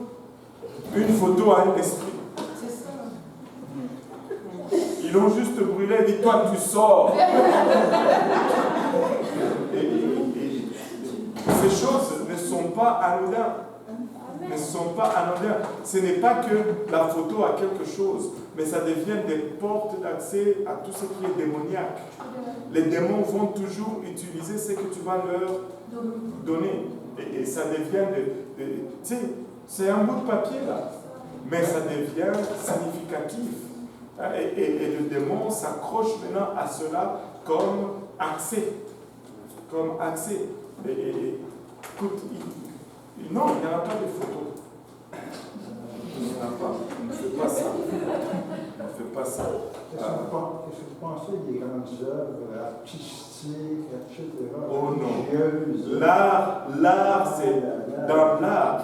une photo à un esprit? C'est ça. Ils l'ont juste brûlé, dit, toi, tu sors. Et ces choses ne sont pas anodines. Ne sont pas anodins. Ce n'est pas que la photo a quelque chose, mais ça devient des portes d'accès à tout ce qui est démoniaque. Les démons vont toujours utiliser ce que tu vas leur donner. Et ça devient tu sais, c'est un bout de papier là, mais ça devient significatif. Et le démon s'accroche maintenant à cela comme accès. Comme accès. Écoute, non, il n'y en a pas de photos. Il n'y en a pas. On ne fait pas ça. On ne fait pas ça. Qu'est-ce que vous pensez des grandes œuvres artistiques, etc. Oh non. L'art, c'est dans l'art.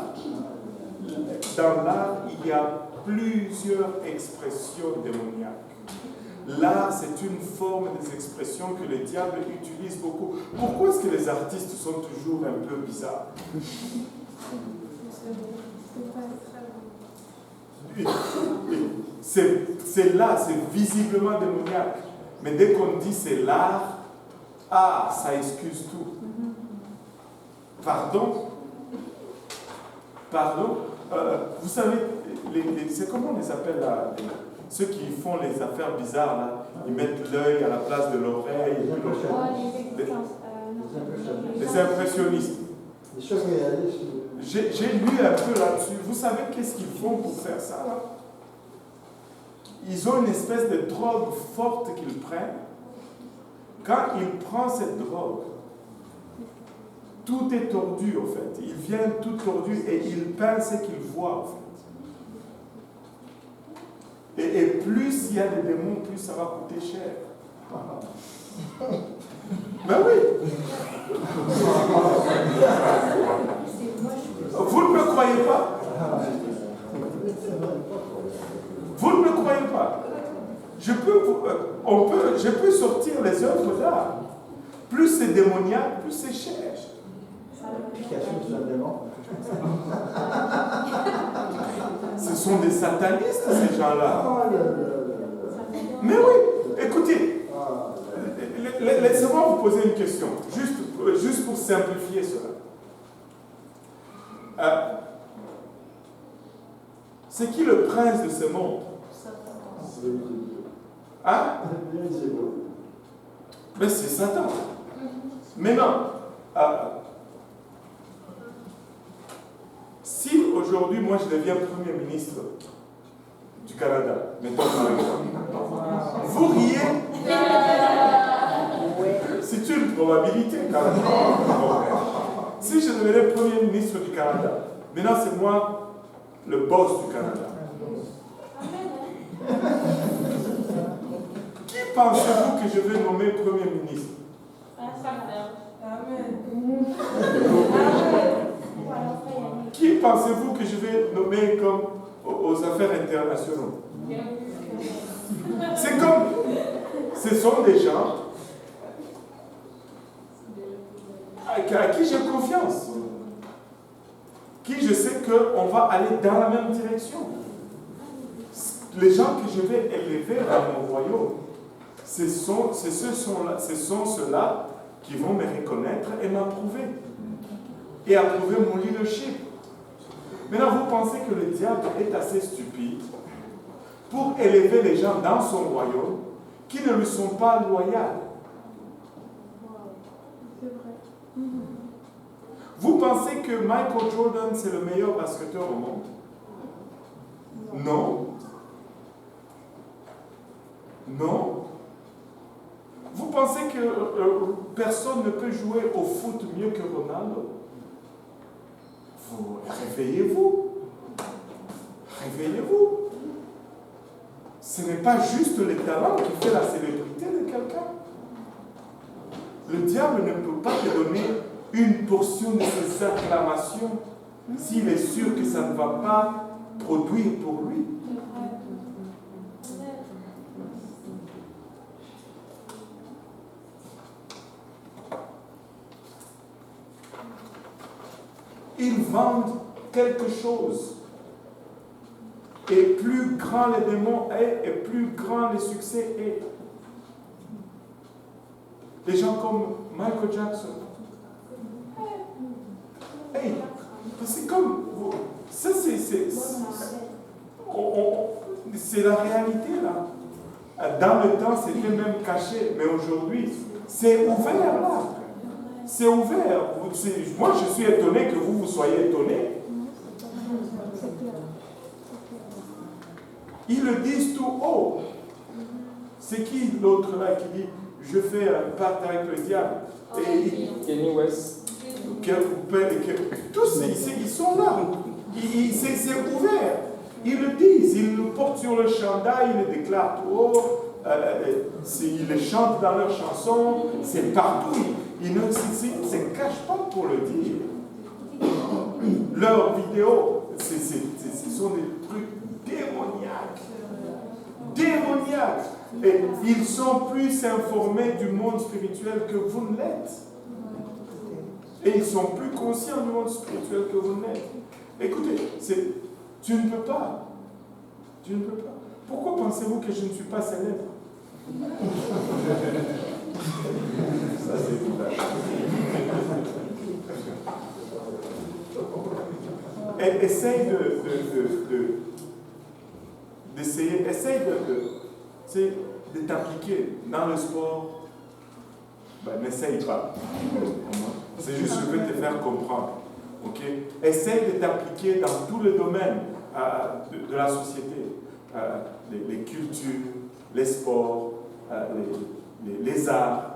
Dans l'art, il y a plusieurs expressions démoniaques. L'art, c'est une forme des expressions que le diable utilise beaucoup. Pourquoi est-ce que les artistes sont toujours un peu bizarres? C'est là, c'est visiblement démoniaque. Mais dès qu'on dit c'est l'art, ça excuse tout. Pardon? Vous savez, c'est comment on les appelle là, ceux qui font les affaires bizarres là, ils mettent l'œil à la place de l'oreille. Les impressionnistes. Les surréalistes. J'ai lu un peu là-dessus. Vous savez qu'est-ce qu'ils font pour faire ça là? ils ont une espèce de drogue forte qu'ils prennent. Quand il prend cette drogue, tout est tordu en fait. Il vient tout tordu et il peint ce qu'il voit en fait. Et plus il y a des démons, plus ça va coûter cher. Ben oui. Vous ne me croyez pas? Vous ne me croyez pas? Je peux sortir les œuvres d'art. Plus c'est démoniaque, plus c'est cher. Ce sont des satanistes, ces gens-là. Mais oui, écoutez, laissez-moi vous poser une question, juste pour simplifier cela. C'est qui le prince de ce monde? Hein? Mais c'est Satan. Maintenant, si aujourd'hui, moi, je deviens Premier ministre du Canada, mettons par exemple, vous riez? C'est une probabilité quand même. Si je devenais Premier ministre du Canada, maintenant c'est moi le boss du Canada. Qui pensez-vous que je vais nommer Premier ministre? Qui pensez-vous que je vais nommer comme aux affaires internationales? C'est comme, ce sont des gens à qui j'ai confiance, qui je sais qu'on va aller dans la même direction. Les gens que je vais élever dans mon royaume, ce sont ceux-là qui vont me reconnaître et m'approuver. Et approuver mon leadership. Maintenant, vous pensez que le diable est assez stupide pour élever les gens dans son royaume qui ne lui sont pas loyaux? Vous pensez que Michael Jordan, c'est le meilleur basketteur au monde? Non. Non. Vous pensez que personne ne peut jouer au foot mieux que Ronaldo? Réveillez-vous. Réveillez-vous. Ce n'est pas juste le talent qui fait la célébrité de quelqu'un. Le diable ne peut pas te donner une portion de ses acclamations s'il est sûr que ça ne va pas produire pour lui. Ils vendent quelque chose. Et plus grand les démons est, et plus grand le succès est. Des gens comme Michael Jackson. Hey, c'est comme... Ça, c'est la réalité, là. Dans le temps, c'était même caché. Mais aujourd'hui, c'est ouvert, là. C'est ouvert. Moi, je suis étonné que vous soyez étonné. Ils le disent tout haut. C'est qui l'autre là qui dit je fais un pacte avec le diable? Kenny West. Tous ils sont là. C'est ouvert. Ils le disent. Ils le portent sur le chandail, ils le déclarent tout haut. Ils le chantent dans leurs chansons. C'est partout. Ils ne se cachent pas pour le dire. Leurs vidéos, ce sont des trucs démoniaques. Démoniaques. Et ils sont plus informés du monde spirituel que vous ne l'êtes. Et ils sont plus conscients du monde spirituel que vous ne l'êtes. Écoutez, tu ne peux pas. Tu ne peux pas. Pourquoi pensez-vous que je ne suis pas célèbre? Ça, c'est tout. Essaye de t'appliquer dans le sport. Ben, n'essaye pas. C'est juste, je vais te faire comprendre. Okay? Essaye de t'appliquer dans tous les domaines de la société. les cultures, les sports, les arts.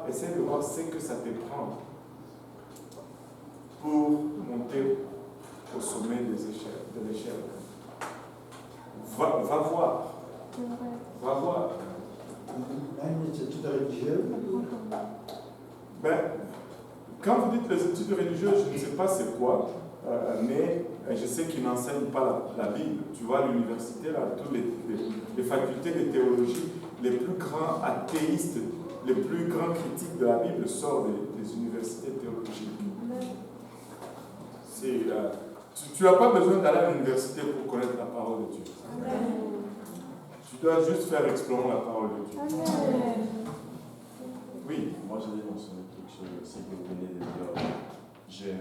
Essaie de voir ce que ça te prend pour monter au sommet de l'échelle. Va voir. Va voir. Même les études religieuses. Ben, quand vous dites les études religieuses, je ne sais pas c'est quoi, mais je sais qu'ils n'enseignent pas la Bible. Tu vois, à l'université, là, toutes les facultés de théologie, les plus grands athéistes, les plus grands critiques de la Bible sortent des universités théologiques. Tu n'as pas besoin d'aller à l'université pour connaître la parole de Dieu. Tu dois juste faire explorer la parole de Dieu. Oui. Moi, je vais mentionner quelque chose aussi que vous venez de dire. J'ai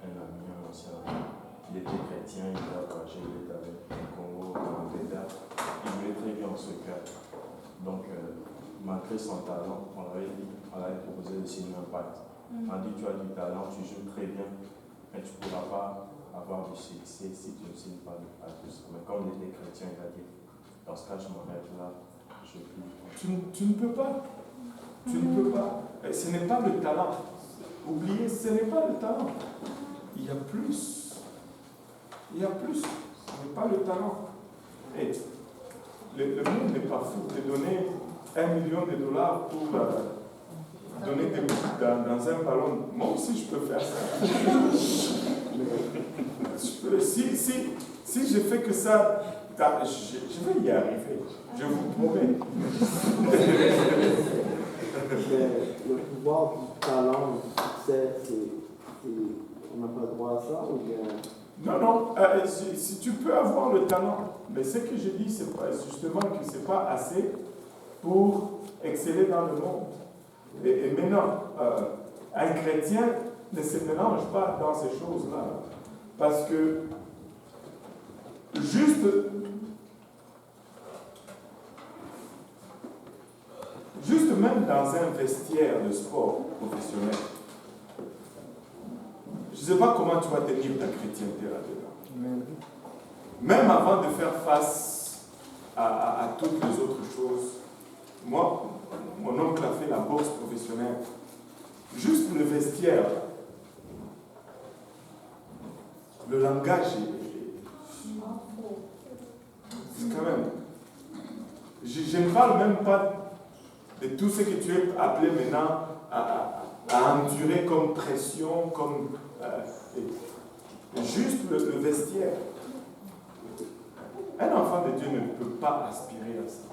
un ami, un ancien ami, il était chrétien, il a voyagé, il est allé au Congo, en Angleterre. Il voulait très bien ce cœur. Donc, malgré son talent, on avait proposé de signer un pacte. On dit, tu as du talent, tu joues très bien, mais tu ne pourras pas avoir du succès si tu ne signes pas le pacte. Mais comme il était chrétien, il a dit, dans ce cas, je m'arrête là, je ne peux plus. Tu ne peux pas. Tu ne peux pas. Ce n'est pas le talent. Oubliez, ce n'est pas le talent. Il y a plus. Il y a plus. Ce n'est pas le talent. Et le monde n'est pas fou de donner $1 million pour donner des bouts dans un ballon. Moi aussi, je peux faire ça. Si je fais que ça, je vais y arriver. Je vous promets. Le pouvoir du talent, du succès, on n'a pas le droit à ça ou bien... Non, si tu peux avoir le talent, mais ce que je dis, c'est pas, justement que ce n'est pas assez pour exceller dans le monde. Et maintenant, un chrétien ne se mélange pas dans ces choses-là. Parce que juste même dans un vestiaire de sport professionnel, je ne sais pas comment tu vas tenir ta chrétienté là-dedans. Même avant de faire face à toutes les autres choses, moi, mon oncle a fait la boxe professionnelle. Juste le vestiaire, le langage c'est quand même... Je ne parle même pas de tout ce que tu es appelé maintenant à endurer comme pression, comme... juste le vestiaire. Un enfant de Dieu ne peut pas aspirer à ça.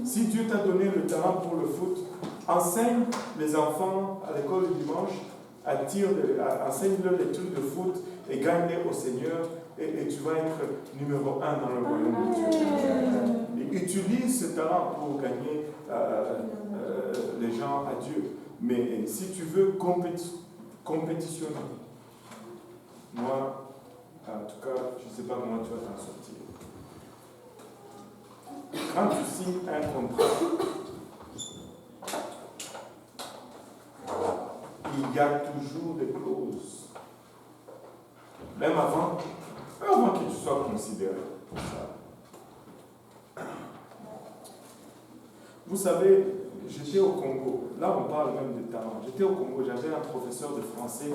Si Dieu t'a donné le talent pour le foot, enseigne les enfants à l'école du dimanche, enseigne-leur les trucs de foot et gagne-les au Seigneur et tu vas être numéro 1 dans le royaume de Dieu. Et utilise ce talent pour gagner les gens à Dieu. Mais si tu veux compétitionner, moi, en tout cas, je ne sais pas comment tu vas t'en sortir. Quand tu signes un contrat, il y a toujours des clauses. Même avant que tu sois considéré pour ça. Vous savez, j'étais au Congo. Là, on parle même de talent. J'étais au Congo, j'avais un professeur de français,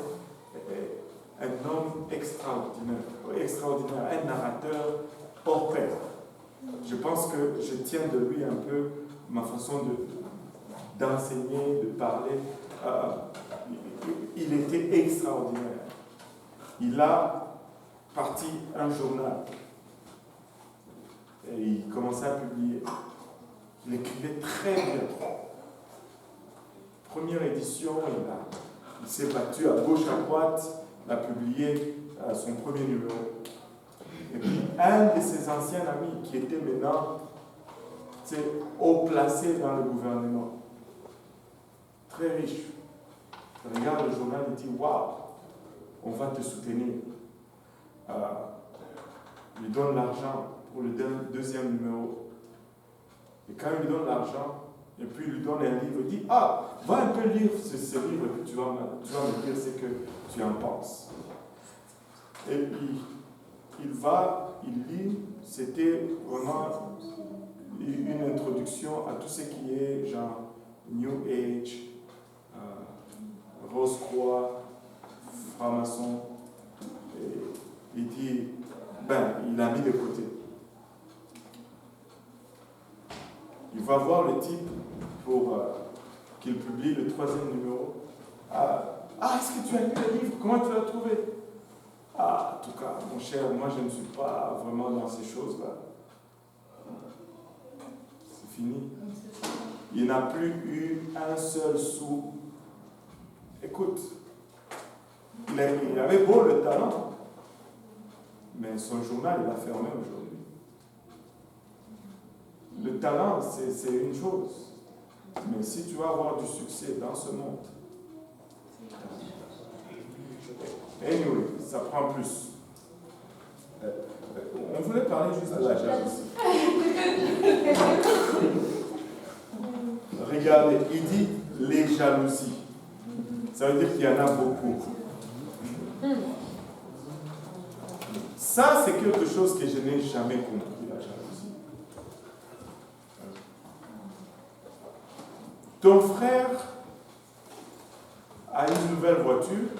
un homme extraordinaire, un narrateur hors pair. Je pense que je tiens de lui un peu ma façon d'enseigner, de parler. Il était extraordinaire. Il a parti un journal et il commençait à publier. Il écrivait très bien. Première édition, il s'est battu à gauche, à droite, il a publié son premier numéro. Et puis, un de ses anciens amis, qui était maintenant haut placé dans le gouvernement, très riche, regarde le journal et dit, waouh, on va te soutenir. Il lui donne l'argent pour le deuxième numéro. Et quand il lui donne l'argent, et puis il lui donne un livre, il dit, va un peu lire ce livre, et puis tu vas me dire ce que tu en penses. Et puis, il va il lit, c'était vraiment une introduction à tout ce qui est genre New Age, Rose-Croix, franc-maçon. Il dit, il a mis de côté. Il va voir le type pour qu'il publie le 3e numéro. Est-ce que tu as lu le livre? Comment tu l'as trouvé? En tout cas, mon cher, moi je ne suis pas vraiment dans ces choses-là. C'est fini. Il n'a plus eu un seul sou. Écoute, il avait beau le talent, mais son journal, il a fermé aujourd'hui. Le talent, c'est une chose. Mais si tu vas avoir du succès dans ce monde, anyway, ça prend plus. On voulait parler juste de la jalousie. Regardez, il dit les jalousies. Ça veut dire qu'il y en a beaucoup. Ça, c'est quelque chose que je n'ai jamais compris, la jalousie. Ton frère a une nouvelle voiture.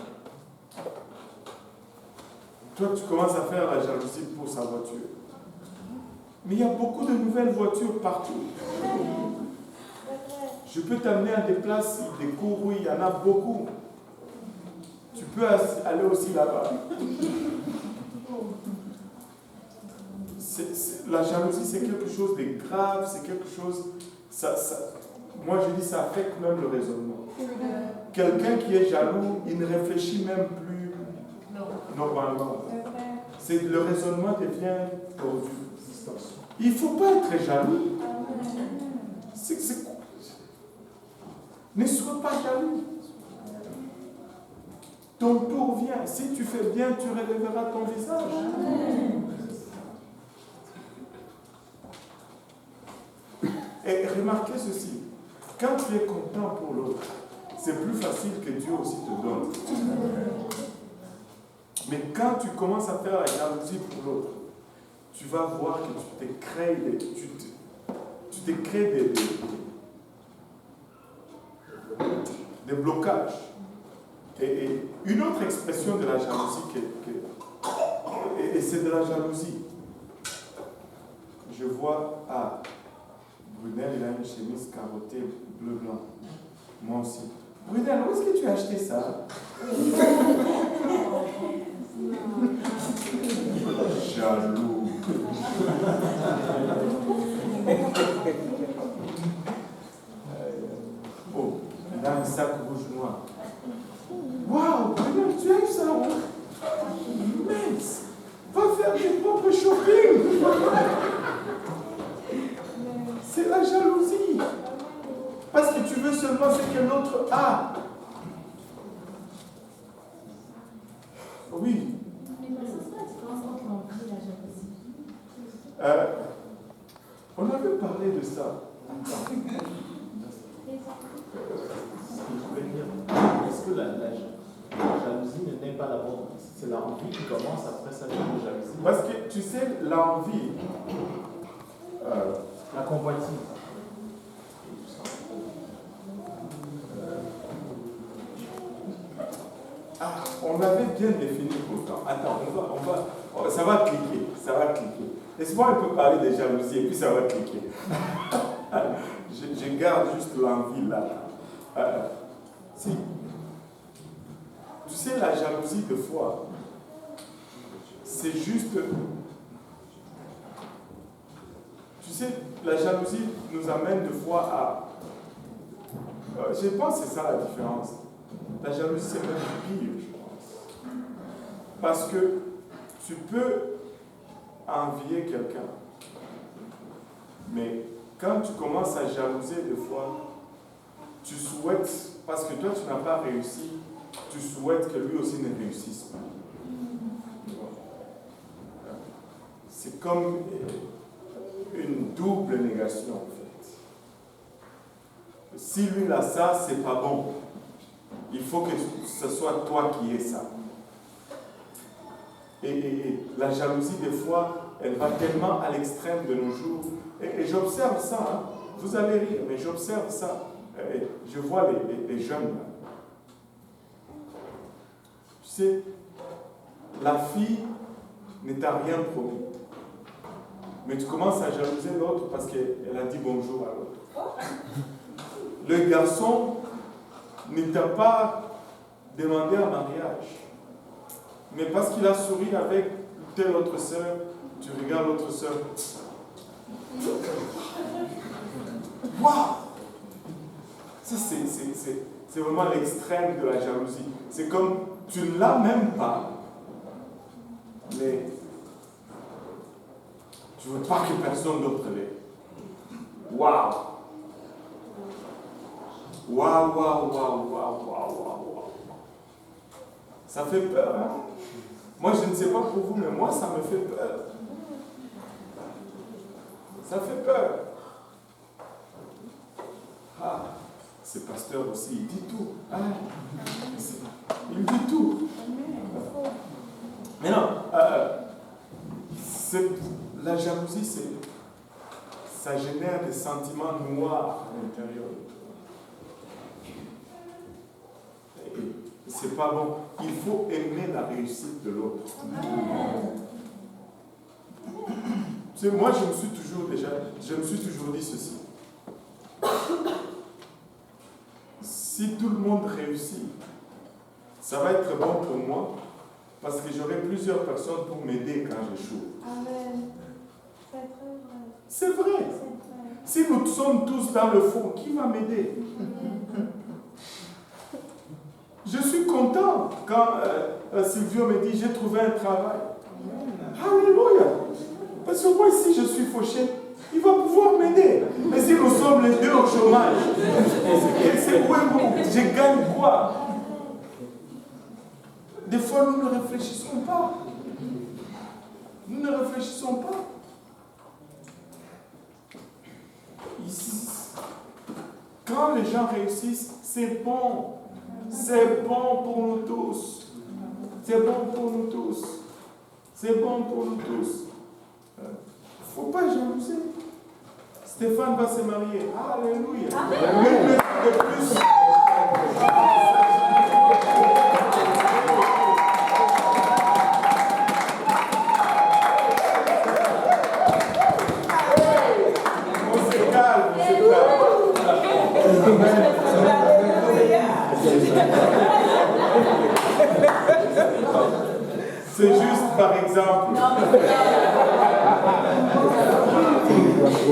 Toi, tu commences à faire la jalousie pour sa voiture. Mais il y a beaucoup de nouvelles voitures partout. Je peux t'amener à des places, des cours où il y en a beaucoup. Tu peux aller aussi là-bas. La jalousie, c'est quelque chose de grave, c'est quelque chose... moi, je dis, ça affecte même le raisonnement. Quelqu'un qui est jaloux, il ne réfléchit même plus normalement. Le raisonnement devient tordu. Il ne faut pas être jaloux. Ne sois pas jaloux. Ton tour vient. Si tu fais bien, tu relèveras ton visage. Et remarquez ceci. Quand tu es content pour l'autre, c'est plus facile que Dieu aussi te donne. Mais quand tu commences à faire la jalousie pour l'autre, tu vas voir que tu te crées des blocages. Et une autre expression de la jalousie, et c'est de la jalousie. Je vois, Brunel, il a une chemise carottée bleu-blanc. Moi aussi. Brunel, où est-ce que tu as acheté ça? Jaloux. Oh, il a un sac rouge-noir. Waouh, Brunel, tu as eu ça? Mince, va faire tes propres shopping. C'est la jalousie. Parce que tu veux seulement ce que l'autre a. Oui. Mais c'est quoi la différence entre l'envie et la jalousie? On avait parlé de ça. Est-ce que la jalousie ne naît pas d'abord? C'est l'envie qui commence après ça, la jalousie. Parce que tu sais, l'envie, la convoitise. on avait bien défini pourtant. Attends, ça va cliquer, ça va cliquer. Laisse-moi un peu parler de jalousie et puis ça va cliquer. je garde juste l'envie là. Si. Tu sais, la jalousie de foi, c'est juste... Tu sais, la jalousie nous amène de fois à... je pense que c'est ça la différence. La jalousie, c'est même pire, je pense. Parce que tu peux envier quelqu'un. Mais quand tu commences à jalouser des fois, tu souhaites, parce que toi tu n'as pas réussi, tu souhaites que lui aussi ne réussisse pas. C'est comme une double négation en fait. Si lui a ça, c'est pas bon. Il faut que ce soit toi qui aies ça. Et la jalousie, des fois, elle va tellement à l'extrême de nos jours. Et j'observe ça, hein. Vous allez rire, mais j'observe ça. Et je vois les jeunes là. Tu sais, la fille ne t'a rien promis. Mais tu commences à jalouser l'autre parce qu'elle a dit bonjour à l'autre. Le garçon ne t'a pas demandé un mariage. Mais parce qu'il a souri avec telle autre sœur, tu regardes l'autre sœur. Waouh! Ça, c'est vraiment l'extrême de la jalousie. C'est comme, tu ne l'as même pas, mais tu ne veux pas que personne d'autre l'ait. Waouh! Waouh, waouh, waouh, waouh, waouh, waouh. Ça fait peur, hein? Moi, je ne sais pas pour vous, mais moi, ça me fait peur. Ça fait peur. Ah, ce pasteur aussi, il dit tout. Ah, il dit tout. Mais non, la jalousie, ça génère des sentiments noirs à l'intérieur de toi. C'est pas bon. Il faut aimer la réussite de l'autre. Tu sais, moi, je me suis toujours dit ceci. Si tout le monde réussit, ça va être bon pour moi parce que j'aurai plusieurs personnes pour m'aider quand j'échoue. Amen. C'est très vrai. C'est vrai. Si nous sommes tous dans le fond, qui va m'aider? Je suis content quand Silvio me dit j'ai trouvé un travail. Alléluia. Parce que moi, si je suis fauché, il va pouvoir m'aider. Mais si nous sommes les deux au chômage, je gagne quoi? Des fois, nous ne réfléchissons pas. Nous ne réfléchissons pas. Ici, quand les gens réussissent, c'est bon. C'est bon pour nous tous. C'est bon pour nous tous. C'est bon pour nous tous. Il ne faut pas jalouser. Stéphane va se marier. Alléluia. De plus. On se calme, c'est juste par exemple.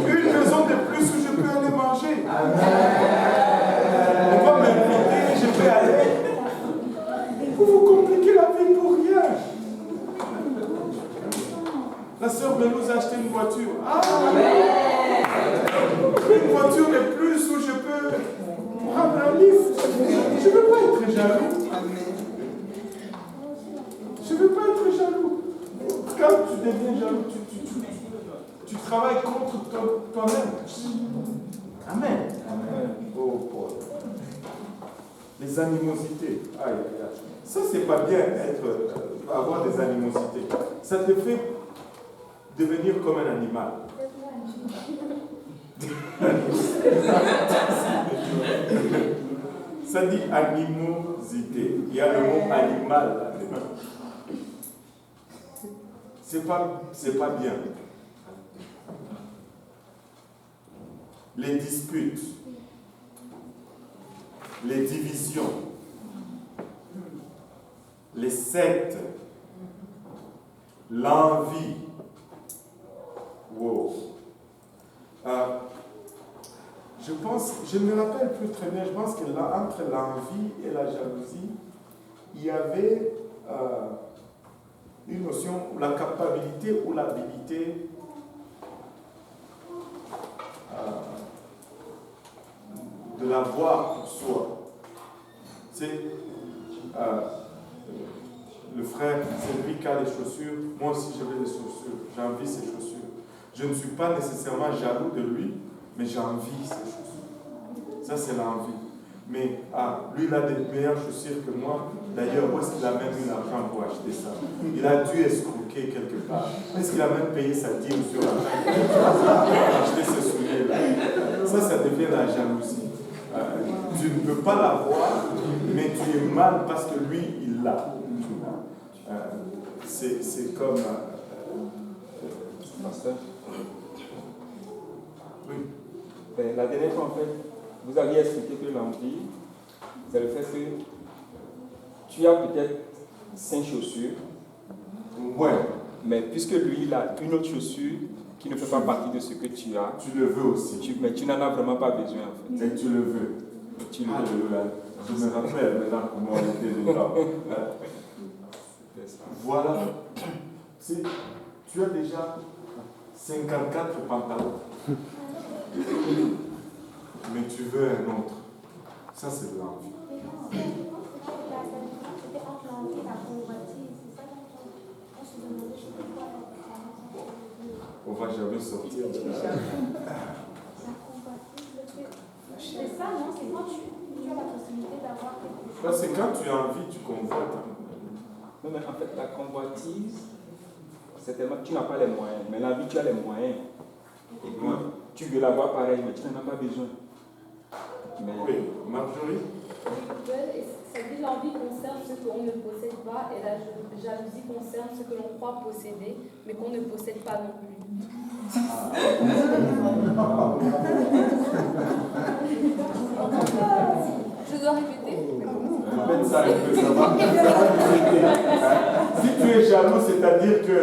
Une maison de plus où je peux aller manger. On va m'inviter, je peux aller. Vous vous compliquez la vie pour rien. La sœur veut nous acheter une voiture. Une voiture de plus où je peux prendre un lift. Je ne veux pas être jaloux. Je ne veux pas être jaloux. Quand tu deviens jaloux, tu travailles contre toi-même. Amen. Amen. Oh Paul. Les animosités. Aïe, aïe, aïe. Ça, c'est pas bien avoir des animosités. Ça te fait devenir comme un animal. Ça dit animosité. Il y a le mot animal là-dedans. C'est pas bien. Les disputes, les divisions, les sectes, l'envie. Wow. Je ne me rappelle plus très bien, je pense que entre l'envie et la jalousie, il y avait une notion, la capacité ou l'habilité de l'avoir pour soi. C'est le frère, c'est lui qui a les chaussures, moi aussi j'avais des chaussures, j'envie ses chaussures. Je ne suis pas nécessairement jaloux de lui, mais j'envie ses chaussures. Ça, c'est l'envie. Mais lui, il a des meilleures chaussures que moi. D'ailleurs, où est-ce qu'il a même eu l'argent pour acheter ça? Il a dû escroquer quelque part. Est-ce qu'il a même payé sa dîme sur la main pour acheter ces souliers-là? Ça devient la jalousie. Tu ne peux pas l'avoir, mais tu es mal parce que lui, il l'a. C'est comme... Pasteur. Oui. La dernière fois, en fait, vous aviez expliqué que l'envie, c'est le fait que tu as peut-être 5 chaussures. Ouais. Mais puisque lui, il a une autre chaussure qui ne fait pas partie de ce que tu as. Tu le veux aussi. Mais tu n'en as vraiment pas besoin, en fait. Et tu le veux. Tu le veux. Je me rappelle maintenant comment on était dedans. Voilà. Tu as déjà 54 pantalons. Mais tu veux un autre. Ça, c'est de l'envie. On va jamais sortir de là. C'est ça, non? C'est quand tu as la possibilité d'avoir quelque chose. C'est quand tu as envie, tu convoites. Non, mais en fait, la convoitise, c'est tellement... Tu n'as pas les moyens. Mais la vie, tu as les moyens. Et puis, tu veux l'avoir pareil, mais tu n'en as pas besoin. Mais... Oui, Marjorie? Ça dit l'envie concerne ce qu'on ne possède pas et la jalousie concerne ce que l'on croit posséder, mais qu'on ne possède pas non plus. Je dois répéter? Répète ça un peu, ça va Si tu es jaloux, c'est-à-dire que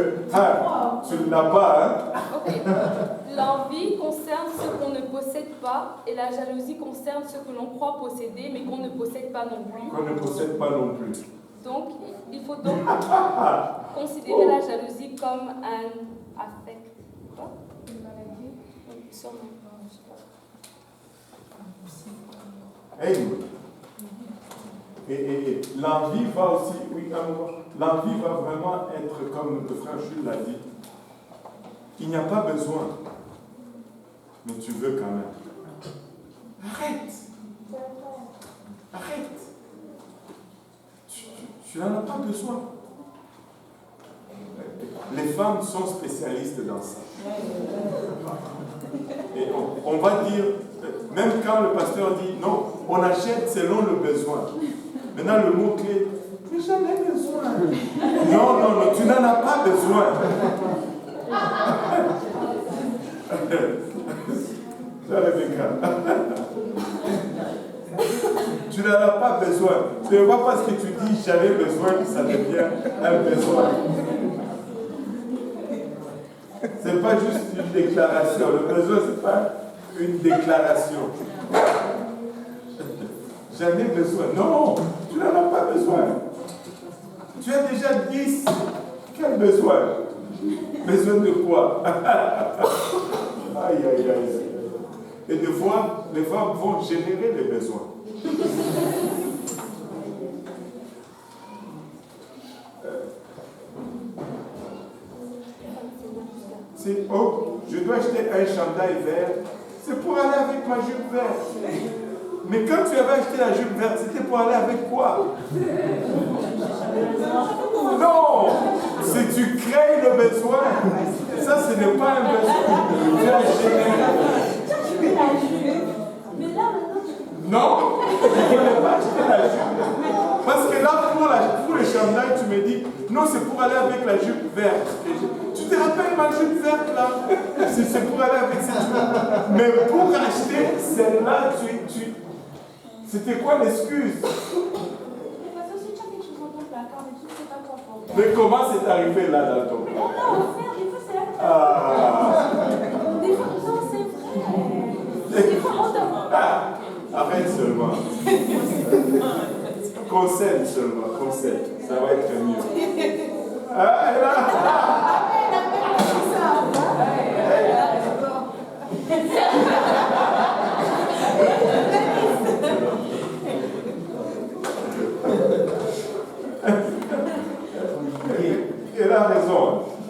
tu ne l'as pas. Ok. L'envie concerne ce qu'on ne possède pas et la jalousie concerne ce que l'on croit posséder mais qu'on ne possède pas non plus. Qu'on ne possède pas non plus. Donc, il faut donc considérer la jalousie comme un affect. Quoi? Une maladie? Et l'envie va aussi, oui, l'envie va vraiment être comme le frère Jules l'a dit. Il n'y a pas besoin, mais tu veux quand même. Arrête! Arrête! Tu n'en as pas besoin. Les femmes sont spécialistes dans ça. Et on va dire, même quand le pasteur dit non, on achète selon le besoin. Maintenant, le mot-clé, mais j'en ai besoin. Non, non, non, tu n'en as pas besoin. Tu n'en as pas besoin. Ce n'est pas parce que tu dis j'en ai besoin que ça devient un besoin. Ce n'est pas juste une déclaration. Le besoin, ce n'est pas une déclaration. J'en ai besoin. Non, tu n'en as pas besoin. Tu as déjà 10. Quel besoin? Besoin de quoi? Aïe, aïe, aïe. Et des fois, les femmes vont générer des besoins. C'est, oh, je dois acheter un chandail vert. C'est pour aller avec ma jupe verte. Mais quand tu avais acheté la jupe verte, c'était pour aller avec quoi? Non! Si tu crées le besoin, ça ce n'est pas un besoin. Tu as généré. Non! Tu ne voulais pas acheter la jupe. Parce que là, pour le chandail, tu me dis, non, c'est pour aller avec la jupe verte. Tu te rappelles ma jupe verte là? C'est pour aller avec cette jupe. Mais pour acheter celle-là, c'était quoi l'excuse? Mais comment c'est arrivé là dans ton plan? Arrête seulement. Concède seulement, concède. Ça va être mieux. Elle a raison.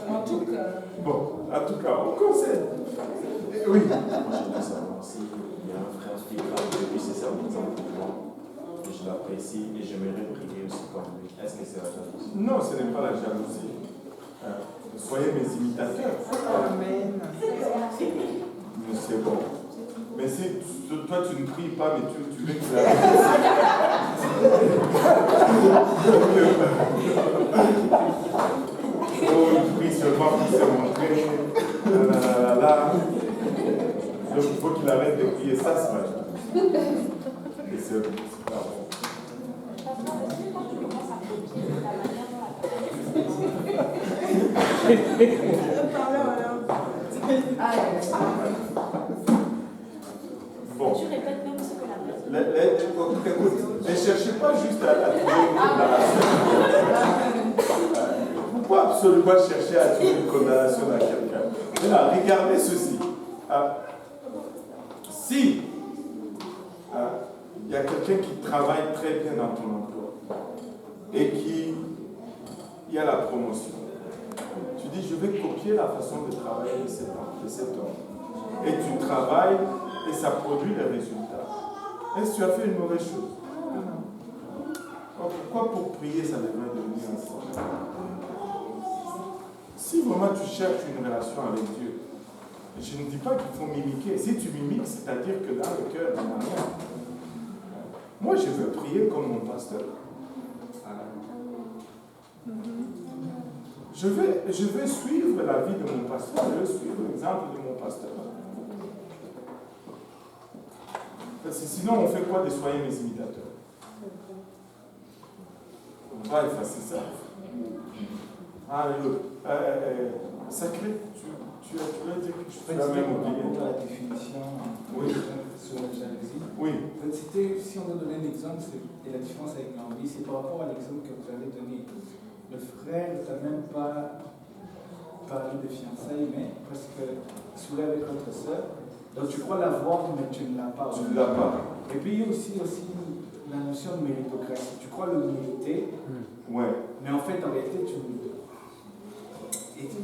En tout cas. Bon, en tout cas, on concède. Oui. Moi, j'aimerais savoir s'il y a un frère qui parle depuis ses services en l'apprécie et j'aimerais prier aussi comme lui. Est-ce que c'est la jalousie? Non, ce n'est pas la jalousie. Soyez mes imitateurs. Amen. Mais c'est bon. Mais si toi tu ne pries pas, mais tu veux que ça. Oh, il prie seulement pour se montrer. Donc il faut qu'il arrête de prier ça, c'est vrai. Et c'est pas bon. Bon. Tu répètes même ce que la personne. Écoute, ne cherchez pas juste à trouver une condamnation. Il ne faut pas absolument chercher à trouver une condamnation à quelqu'un. Maintenant, regardez ceci. Si il y a quelqu'un qui travaille très bien dans ton emploi et qui y a la promotion, tu dis je vais copier la façon de travailler de cet homme. Et tu travailles et ça produit les résultats. Est-ce que tu as fait une mauvaise chose? Pourquoi pour prier ça devrait devenir ensemble? Si vraiment tu cherches une relation avec Dieu, je ne dis pas qu'il faut mimiquer. Si tu mimiques, c'est-à-dire que dans le cœur, dans la main. Moi, je veux prier comme mon pasteur. Je veux suivre la vie de mon pasteur, je veux suivre l'exemple de mon pasteur. Parce que sinon, on fait quoi de soyez mes imitateurs? On va effacer ça. Alléluia. Sacré, tu vas dire que je fais la même oublié. La définition oui. sur la jalousie. Oui. Si on doit donner un exemple, et la différence avec l'envie, c'est par rapport à l'exemple que vous avez donné. Le frère ne t'a même pas parlé de fiançailles, mais parce que soulève avec votre soeur. Donc tu crois l'avoir, mais tu ne l'as pas. Tu ne l'as pas. Et puis il y a aussi la notion de méritocratie. Tu crois le mériter, ouais. Mais en fait, en réalité, tu ne.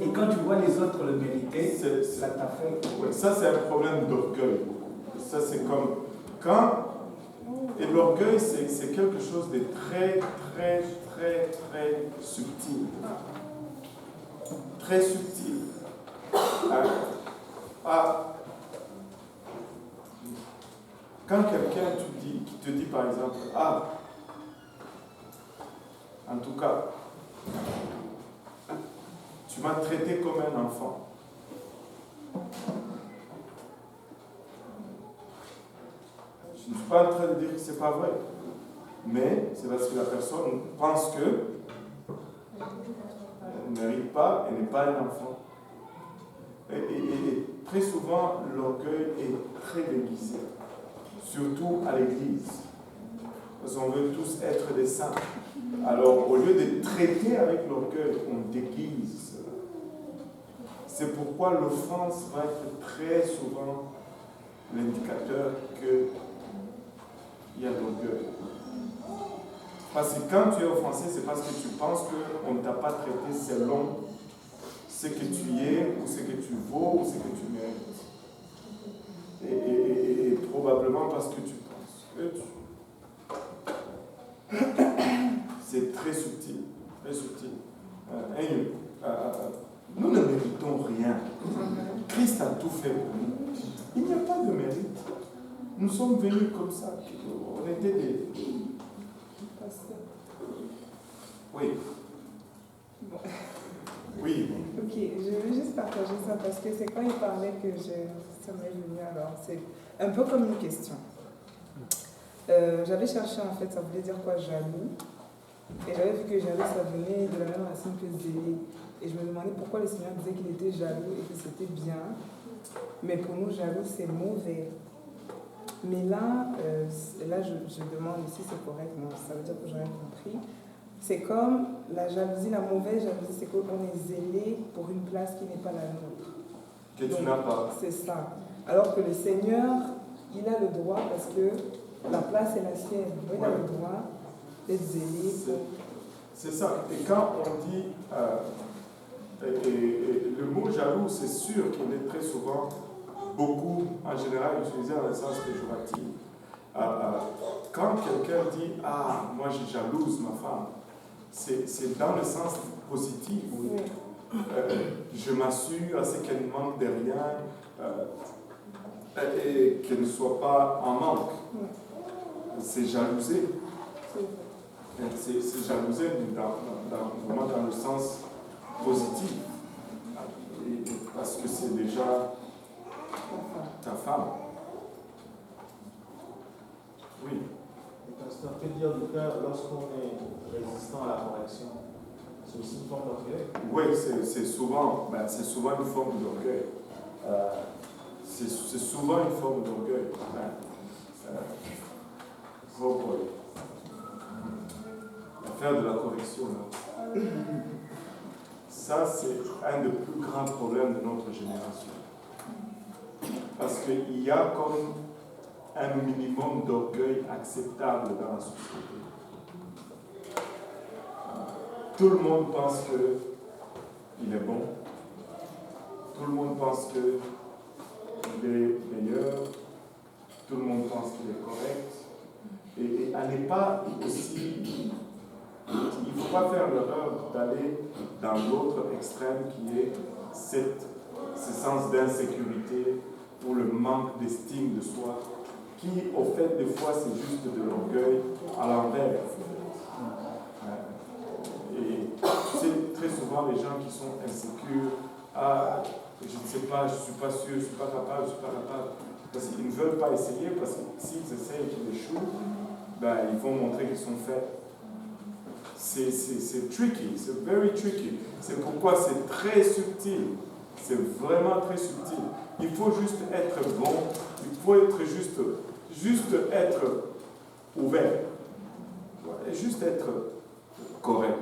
Et quand tu vois les autres le mériter, ça t'affecte. Ouais, ça, c'est un problème d'orgueil. Ça, c'est comme. Et l'orgueil, c'est quelque chose de très, très, très, très subtil. Très subtil. Quand quelqu'un qui te dit par exemple, en tout cas, tu m'as traité comme un enfant. Je ne suis pas en train de dire que ce n'est pas vrai, mais c'est parce que la personne pense qu'elle ne mérite pas, elle n'est pas un enfant. Et très souvent, l'orgueil est très déguisé, surtout à l'église. Parce qu'on veut tous être des saints. Alors, au lieu de traiter avec l'orgueil, on déguise. C'est pourquoi l'offense va être très souvent l'indicateur qu'il y a l'orgueil. Parce que quand tu es offensé, c'est parce que tu penses qu'on ne t'a pas traité selon ce que tu es, ou ce que tu vaux, ou ce que tu mérites. Et probablement parce que tu penses que c'est très subtil, très subtil. Nous ne méritons rien. Christ a tout fait pour nous. Il n'y a pas de mérite. Nous sommes venus comme ça. On était des... Oui. Oui. Ok, je veux juste partager ça parce que c'est quand il parlait que ça m'est venu alors. C'est un peu comme une question. J'avais cherché en fait, ça voulait dire quoi jaloux. Et j'avais vu que jaloux, ça venait de la même racine que zélé. Et je me demandais pourquoi le Seigneur disait qu'il était jaloux et que c'était bien. Mais pour nous, jaloux, c'est mauvais. Mais là, je demande ici, c'est correct, non, ça veut dire que j'aurais compris. C'est comme la jalousie, la mauvaise jalousie, c'est qu'on est zélé pour une place qui n'est pas la nôtre. Que tu n'as pas. C'est ça. Alors que le Seigneur, il a le droit parce que la place est la sienne. Il a le droit d'être zélé. C'est ça. Et quand on dit... le mot jaloux, c'est sûr qu'il est très souvent, beaucoup, en général, utilisé dans le sens péjoratif. Quand quelqu'un dit « Ah, moi je jalouse ma femme », c'est dans le sens positif. Je m'assure à ce qu'elle ne manque de rien et qu'elle ne soit pas en manque. C'est jalouser. C'est jalouser vraiment dans le sens positif. Parce que c'est déjà ta femme. Oui. Pasteur, que dire du cœur lorsqu'on est résistant à la correction? C'est aussi une forme d'orgueil? Oui, c'est souvent une forme d'orgueil. C'est souvent une forme d'orgueil. L'affaire de la correction, là. Ça, c'est un des plus grands problèmes de notre génération. Parce qu'il y a comme un minimum d'orgueil acceptable dans la société. Tout le monde pense qu'il est bon. Tout le monde pense qu'il est meilleur. Tout le monde pense qu'il est correct. Et elle n'est pas aussi... Il ne faut pas faire l'erreur d'aller dans l'autre extrême qui est ce sens d'insécurité ou le manque d'estime de soi, qui, au fait, des fois, c'est juste de l'orgueil à l'envers. Et c'est très souvent les gens qui sont insécures. Ah, je ne sais pas, je ne suis pas sûr, je ne suis pas capable, je ne suis pas capable. Parce qu'ils ne veulent pas essayer, parce que s'ils essayent et qu'ils échouent, ils vont montrer qu'ils sont faits. C'est tricky, c'est very tricky. C'est pourquoi c'est très subtil. C'est vraiment très subtil. Il faut juste être bon, il faut être juste être ouvert. Et juste être correct.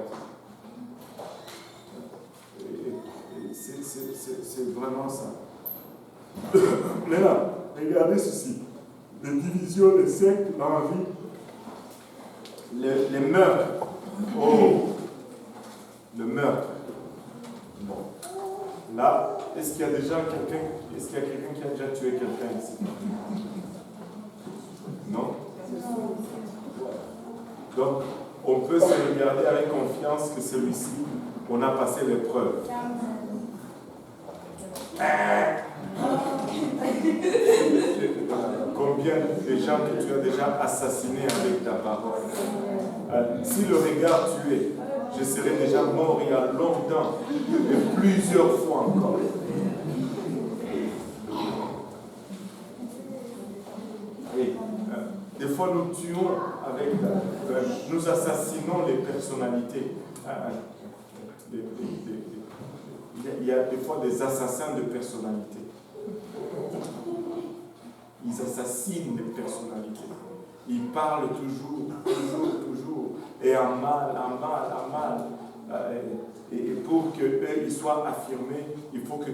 C'est vraiment ça. Maintenant, regardez ceci. Les divisions, les sectes dans la vie, les meurtres. Oh, le meurtre. Bon. Là, est-ce qu'il y a quelqu'un qui a déjà tué quelqu'un ici? Non? Donc, on peut se regarder avec confiance que celui-ci, on a passé l'épreuve. Combien de gens que tu as déjà assassinés avec ta parole? Si le regard tuait, je serais déjà mort il y a longtemps, et plusieurs fois encore. Et des fois nous tuons avec, nous assassinons les personnalités. Il y a des fois des assassins de personnalités. Ils assassinent des personnalités. Ils parlent toujours. Et en mal. Et pour qu'eux, ils soient affirmés, il faut que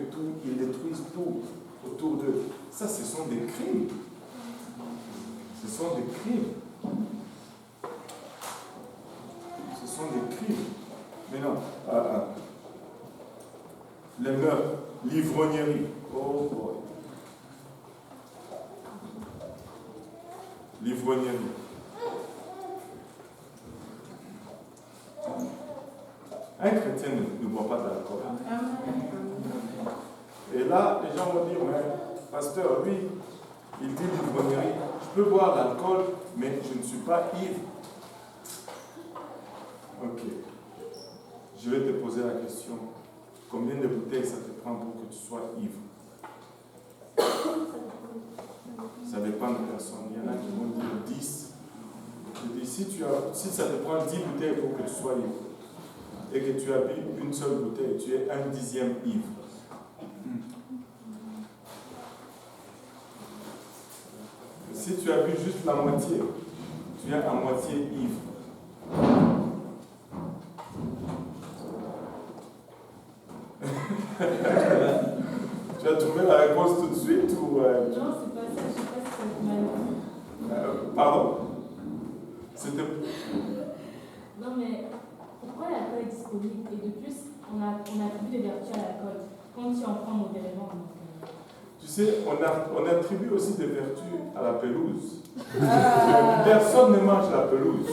ils détruisent tout autour d'eux. Ça, ce sont des crimes. Ce sont des crimes. Ce sont des crimes. Mais non. Les meurtres, l'ivrognerie. Oh boy. L'ivrognerie. Un chrétien ne boit pas d'alcool. Et là, les gens vont dire, mais pasteur, lui, il dit l'ivrognerie. Je peux boire l'alcool, mais je ne suis pas ivre. Ok. Je vais te poser la question. Combien de bouteilles ça te prend pour que tu sois ivre? Ça dépend de personne. Il y en a qui vont dire 10. Je dis, si ça te prend 10 bouteilles pour que tu sois ivre, et que tu as bu une seule bouteille, tu es 1/10 ivre. Si tu as bu juste la moitié, tu es à moitié ivre. Tu as trouvé la réponse tout de suite ou Non, c'est pas ça, je sais pas si ça m'a... Pardon. C'était... Non, mais pourquoi l'alcool est disponible? Et de plus, on attribue des vertus à l'alcool quand tu en prends modérément. Tu sais, on attribue aussi des vertus à la pelouse. Personne ne mange la pelouse.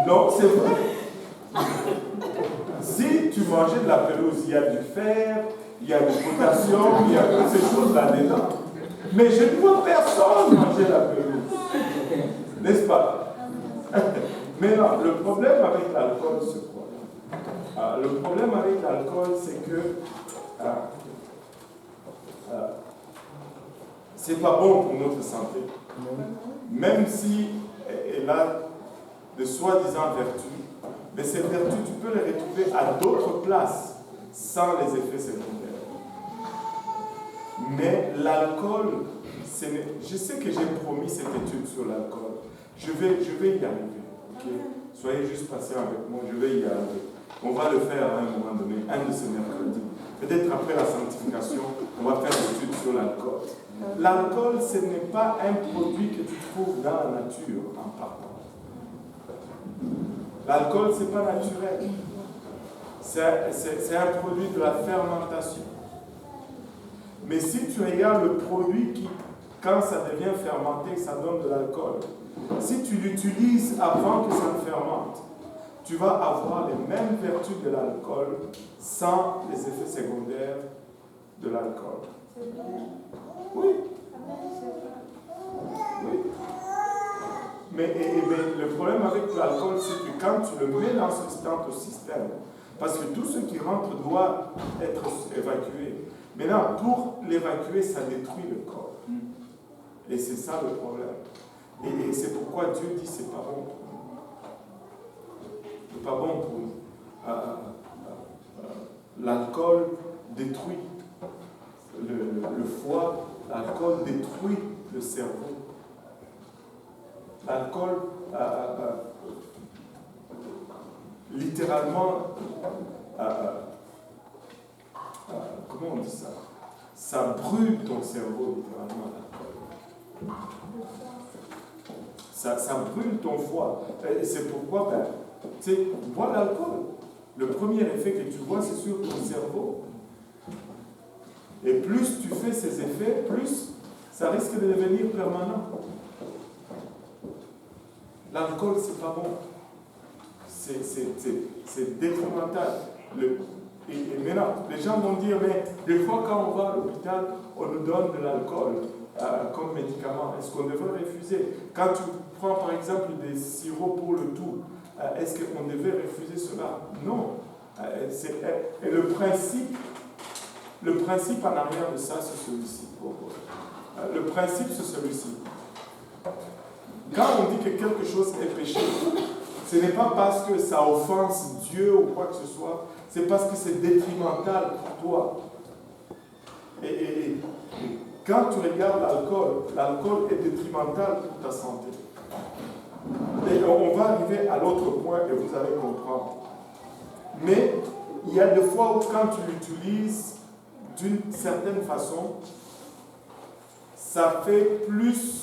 Non, c'est vrai. Si tu mangeais de la pelouse, il y a du fer, il y a du potassium, il y a toutes ces choses là-dedans. Mais je ne vois personne manger la pelouse. N'est-ce pas? Mais non, le problème avec l'alcool, c'est quoi? Le problème avec l'alcool, c'est que c'est pas bon pour notre santé. Même si elle a de soi-disant vertus, mais ces vertus, tu peux les retrouver à d'autres places sans les effets secondaires. Mais l'alcool, je sais que j'ai promis cette étude sur l'alcool. Je vais y arriver. Okay? Soyez juste patient avec moi, je vais y arriver. On va le faire à un moment donné, un de ces mercredis. Peut-être après la sanctification, on va faire une étude sur l'alcool. L'alcool, ce n'est pas un produit que tu trouves dans la nature en partant. L'alcool, ce n'est pas naturel. C'est un produit de la fermentation. Mais si tu regardes le produit qui, quand ça devient fermenté, ça donne de l'alcool, si tu l'utilises avant que ça ne fermente, tu vas avoir les mêmes vertus de l'alcool sans les effets secondaires de l'alcool. Oui. Oui. Mais le problème avec l'alcool, c'est que quand tu le mélanges dans ton système, parce que tout ce qui rentre doit être évacué. Maintenant, pour l'évacuer, ça détruit le corps. Et c'est ça le problème. Et c'est pourquoi Dieu dit que ce n'est pas bon pour nous. C'est pas bon pour nous. L'alcool détruit le foie, l'alcool détruit le cerveau. L'alcool, littéralement, comment on dit ça? Ça brûle ton cerveau, littéralement, l'alcool. Ça brûle ton foie. Et c'est pourquoi, tu sais, bois l'alcool. Le premier effet que tu vois, c'est sur ton cerveau. Et plus tu fais ces effets, plus ça risque de devenir permanent. L'alcool, c'est pas bon. C'est détrimental. Et maintenant, les gens vont dire, mais des fois quand on va à l'hôpital, on nous donne de l'alcool comme médicament. Est-ce qu'on devrait refuser? Quand tu prends par exemple des sirops pour le toux, est-ce qu'on devait refuser cela? Non. Et le principe en arrière de ça, c'est celui-ci. Le principe, c'est celui-ci. Quand on dit que quelque chose est péché, ce n'est pas parce que ça offense Dieu ou quoi que ce soit, c'est parce que c'est détrimental pour toi. Et quand tu regardes l'alcool est détrimental pour ta santé. Et on va arriver à l'autre point et vous allez comprendre. Mais il y a des fois où quand tu l'utilises d'une certaine façon, ça fait plus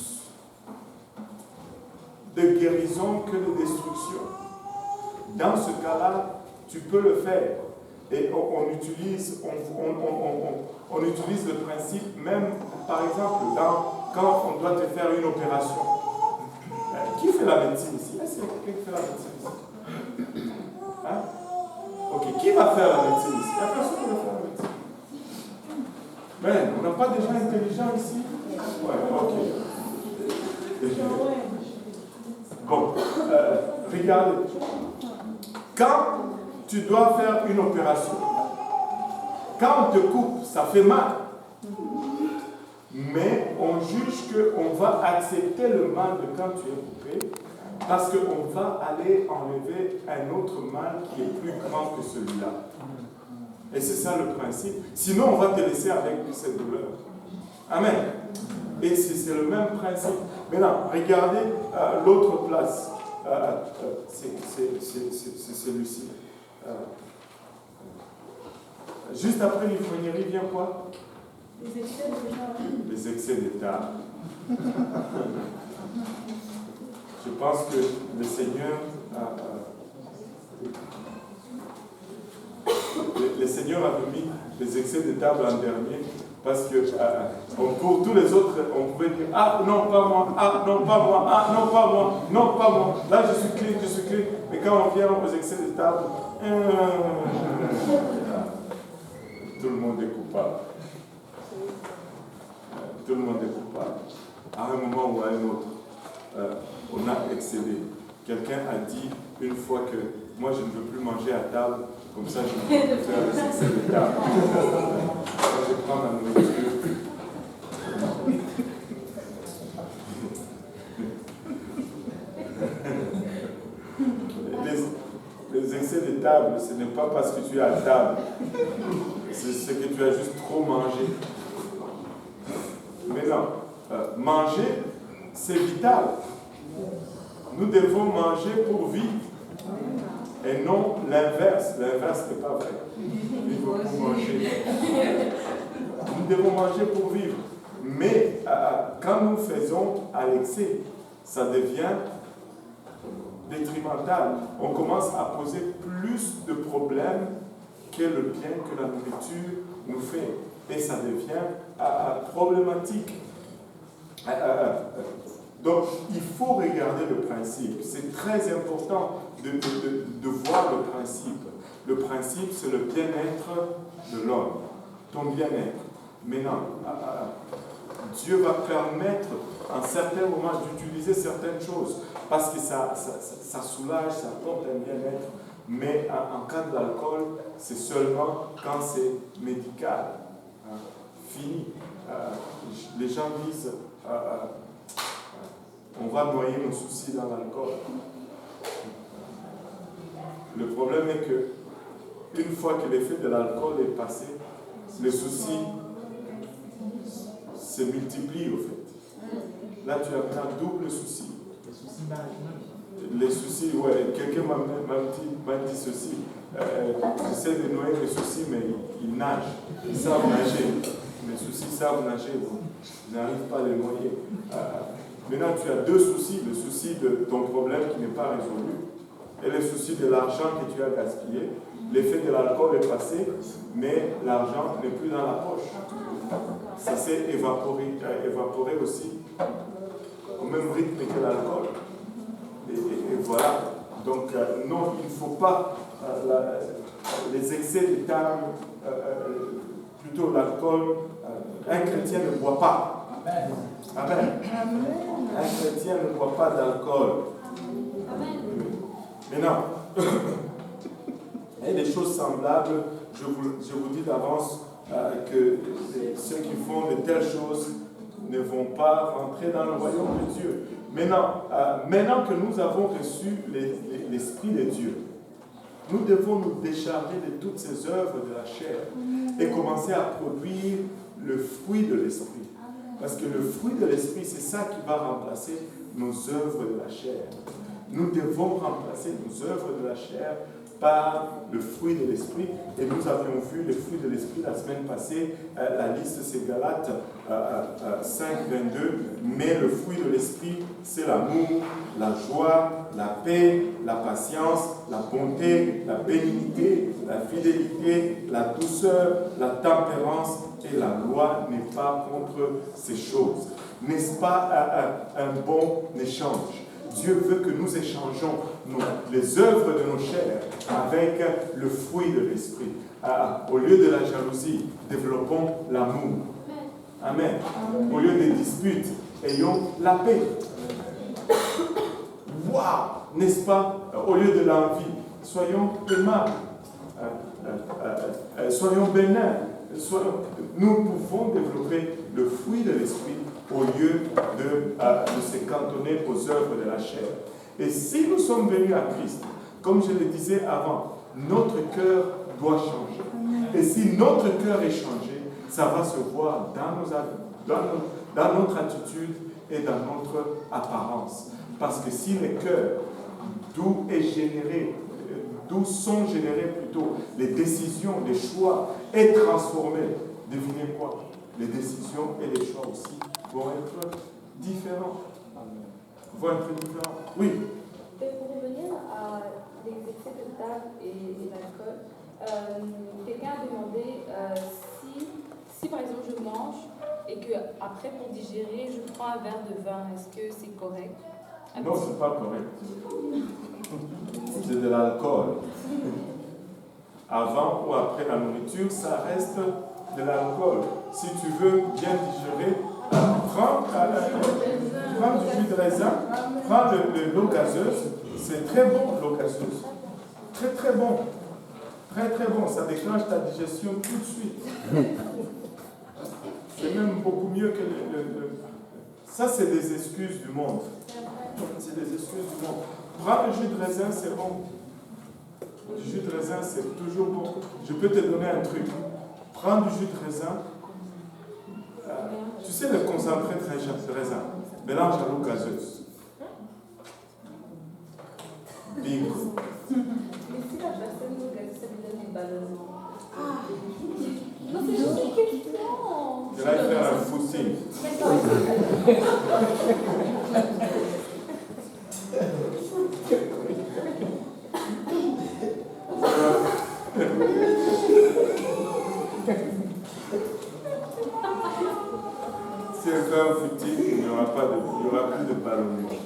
de guérison que de destruction. Dans ce cas-là, tu peux le faire. Et on utilise le principe, même par exemple, quand on doit te faire une opération. Qui fait la médecine ici? Est-ce qu'il y a quelqu'un qui fait la médecine ici? Hein? Ok, qui va faire la médecine ici? Il n'y a personne qui va faire la médecine. Mais on n'a pas des gens intelligents ici? Ouais, ok. Bon, regardez. Quand tu dois faire une opération, quand on te coupe, ça fait mal. Mais on juge qu'on va accepter le mal de quand tu es coupé, parce qu'on va aller enlever un autre mal qui est plus grand que celui-là. Et c'est ça le principe. Sinon, on va te laisser avec cette douleur. Amen. Et c'est le même principe. Maintenant, regardez l'autre place. C'est celui-ci. Juste après l'ivrognerie vient quoi? Les excès d'état. Les excès d'état. Je pense que le Seigneur le Seigneur avait mis les excès de table en dernier parce que pour tous les autres, on pouvait dire ah non, pas moi, ah non, pas moi, ah non, pas moi, non, pas moi. Là, je suis clean, je suis clean. Mais quand on vient aux excès de table, tout le monde est coupable. Tout le monde est coupable. À un moment ou à un autre, on a excédé. Quelqu'un a dit une fois que moi je ne veux plus manger à table, comme ça je ne peux plus faire les excès de table. Moi je prends ma nourriture. Les excès de table, ce n'est pas parce que tu es à table, c'est que tu as juste trop mangé. Mais non, manger, c'est vital. Nous devons manger pour vivre. Et non l'inverse. L'inverse n'est pas vrai. Vivre pour manger. Nous devons manger pour vivre. Mais quand nous faisons à l'excès, ça devient détrimental. On commence à poser plus de problèmes que le bien que la nourriture nous fait. Et ça devient problématique. Donc, il faut regarder le principe. C'est très important de voir le principe. Le principe, c'est le bien-être de l'homme, ton bien-être. Maintenant, Dieu va permettre en certains moments d'utiliser certaines choses parce que ça soulage, ça apporte un bien-être. Mais en cas de l'alcool, c'est seulement quand c'est médical. Fini. Les gens disent on va noyer nos soucis dans l'alcool. Le problème est que une fois que l'effet de l'alcool est passé, les soucis se multiplient au fait. Là, tu as un double souci. Les soucis, ouais, quelqu'un m'a dit ceci. J'essaie de noyer les soucis, mais ils nagent. Ils savent nager. Les soucis savent nager, donc ils n'arrivent pas à les noyer. Maintenant, tu as deux soucis. Le souci de ton problème qui n'est pas résolu et le souci de l'argent que tu as gaspillé. L'effet de l'alcool est passé, mais l'argent n'est plus dans la poche. Ça s'est évaporé aussi au même rythme que l'alcool. Et voilà. Donc, non, il ne faut pas les excès de table, plutôt l'alcool. Un chrétien ne boit pas. Amen. Amen. Un chrétien ne boit pas d'alcool. Mais non. Et des choses semblables, je vous dis d'avance que ceux qui font de telles choses ne vont pas rentrer dans le royaume de Dieu. Maintenant que nous avons reçu l'Esprit de Dieu, nous devons nous décharger de toutes ces œuvres de la chair et commencer à produire le fruit de l'Esprit. Parce que le fruit de l'Esprit, c'est ça qui va remplacer nos œuvres de la chair. Nous devons remplacer nos œuvres de la chair par le fruit de l'Esprit. Et nous avions vu le fruit de l'Esprit la semaine passée. La liste, c'est Galates 5, 22. Mais le fruit de l'Esprit, c'est l'amour, la joie, la paix, la patience, la bonté, la bénignité, la fidélité, la douceur, la tempérance. Et la loi n'est pas contre ces choses. N'est-ce pas un bon échange? Dieu veut que nous échangeons les œuvres de nos chairs avec le fruit de l'Esprit. Au lieu de la jalousie, développons l'amour. Amen. Au lieu des disputes, ayons la paix. Waouh! N'est-ce pas? Au lieu de l'envie, soyons aimables. Soyons bénins. Nous pouvons développer le fruit de l'Esprit au lieu de se cantonner aux œuvres de la chair. Et si nous sommes venus à Christ, comme je le disais avant, notre cœur doit changer. Et si notre cœur est changé, ça va se voir dans notre attitude et dans notre apparence. Parce que si le cœur, d'où sont générées plutôt les décisions, les choix, est transformé, devinez quoi? Les décisions et les choix aussi vont être différents. Vont être différents. Oui. Et pour revenir à les excès de table et l'alcool, quelqu'un a demandé si par exemple je mange et que après pour digérer je prends un verre de vin, est-ce que c'est correct? Non, c'est pas correct. C'est de l'alcool. Avant ou après la nourriture, ça reste de l'alcool. Si tu veux bien digérer, prends du jus de raisin, prends de l'eau gazeuse. C'est très bon, l'eau gazeuse. Très très bon. Très très bon. Ça déclenche ta digestion tout de suite. C'est même beaucoup mieux que Ça, c'est des excuses du monde. C'est des excuses du monde. Prends le jus de raisin, c'est bon. Le jus de raisin, c'est toujours bon. Je peux te donner un truc. Prends du jus de raisin. Tu sais, le concentré de raisin. Mélange à l'eau gazeuse. Bingo. Mais si la personne l'eau gazeuse, ça lui donne des ballonnements. Non, c'est juste une question. Je vais faire un footing. Si elle fait un footing, il n'y aura plus de ballonnement. Il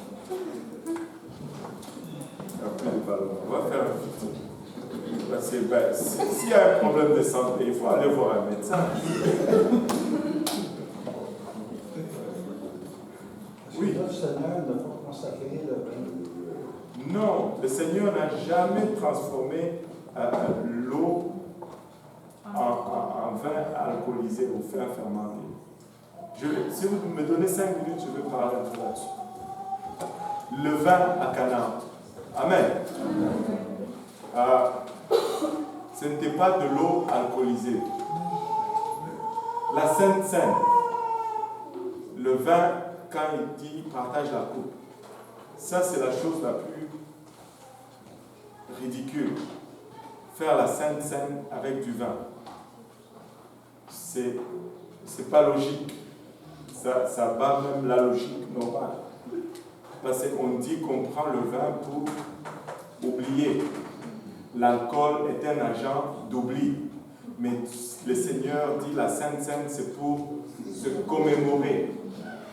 n'y aura plus de ballonnement. On va faire un footing. Parce que s'il y a un problème de santé, il faut aller voir un médecin. Oui. Le Seigneur n'a pas consacré le vin. Non, le Seigneur n'a jamais transformé l'eau en vin alcoolisé ou vin fermenté. Si vous me donnez 5 minutes, je vais parler un peu là-dessus. Le vin à Canaan. Amen. Ce n'était pas de l'eau alcoolisée. La Sainte Seine, le vin, quand il dit partage la coupe, ça c'est la chose la plus ridicule. Faire la Sainte Seine avec du vin. C'est pas logique. Ça bat même la logique normale. Parce qu'on dit qu'on prend le vin pour oublier. L'alcool est un agent d'oubli. Mais le Seigneur dit la Sainte Seine, c'est pour se commémorer.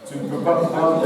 Tu ne peux pas prendre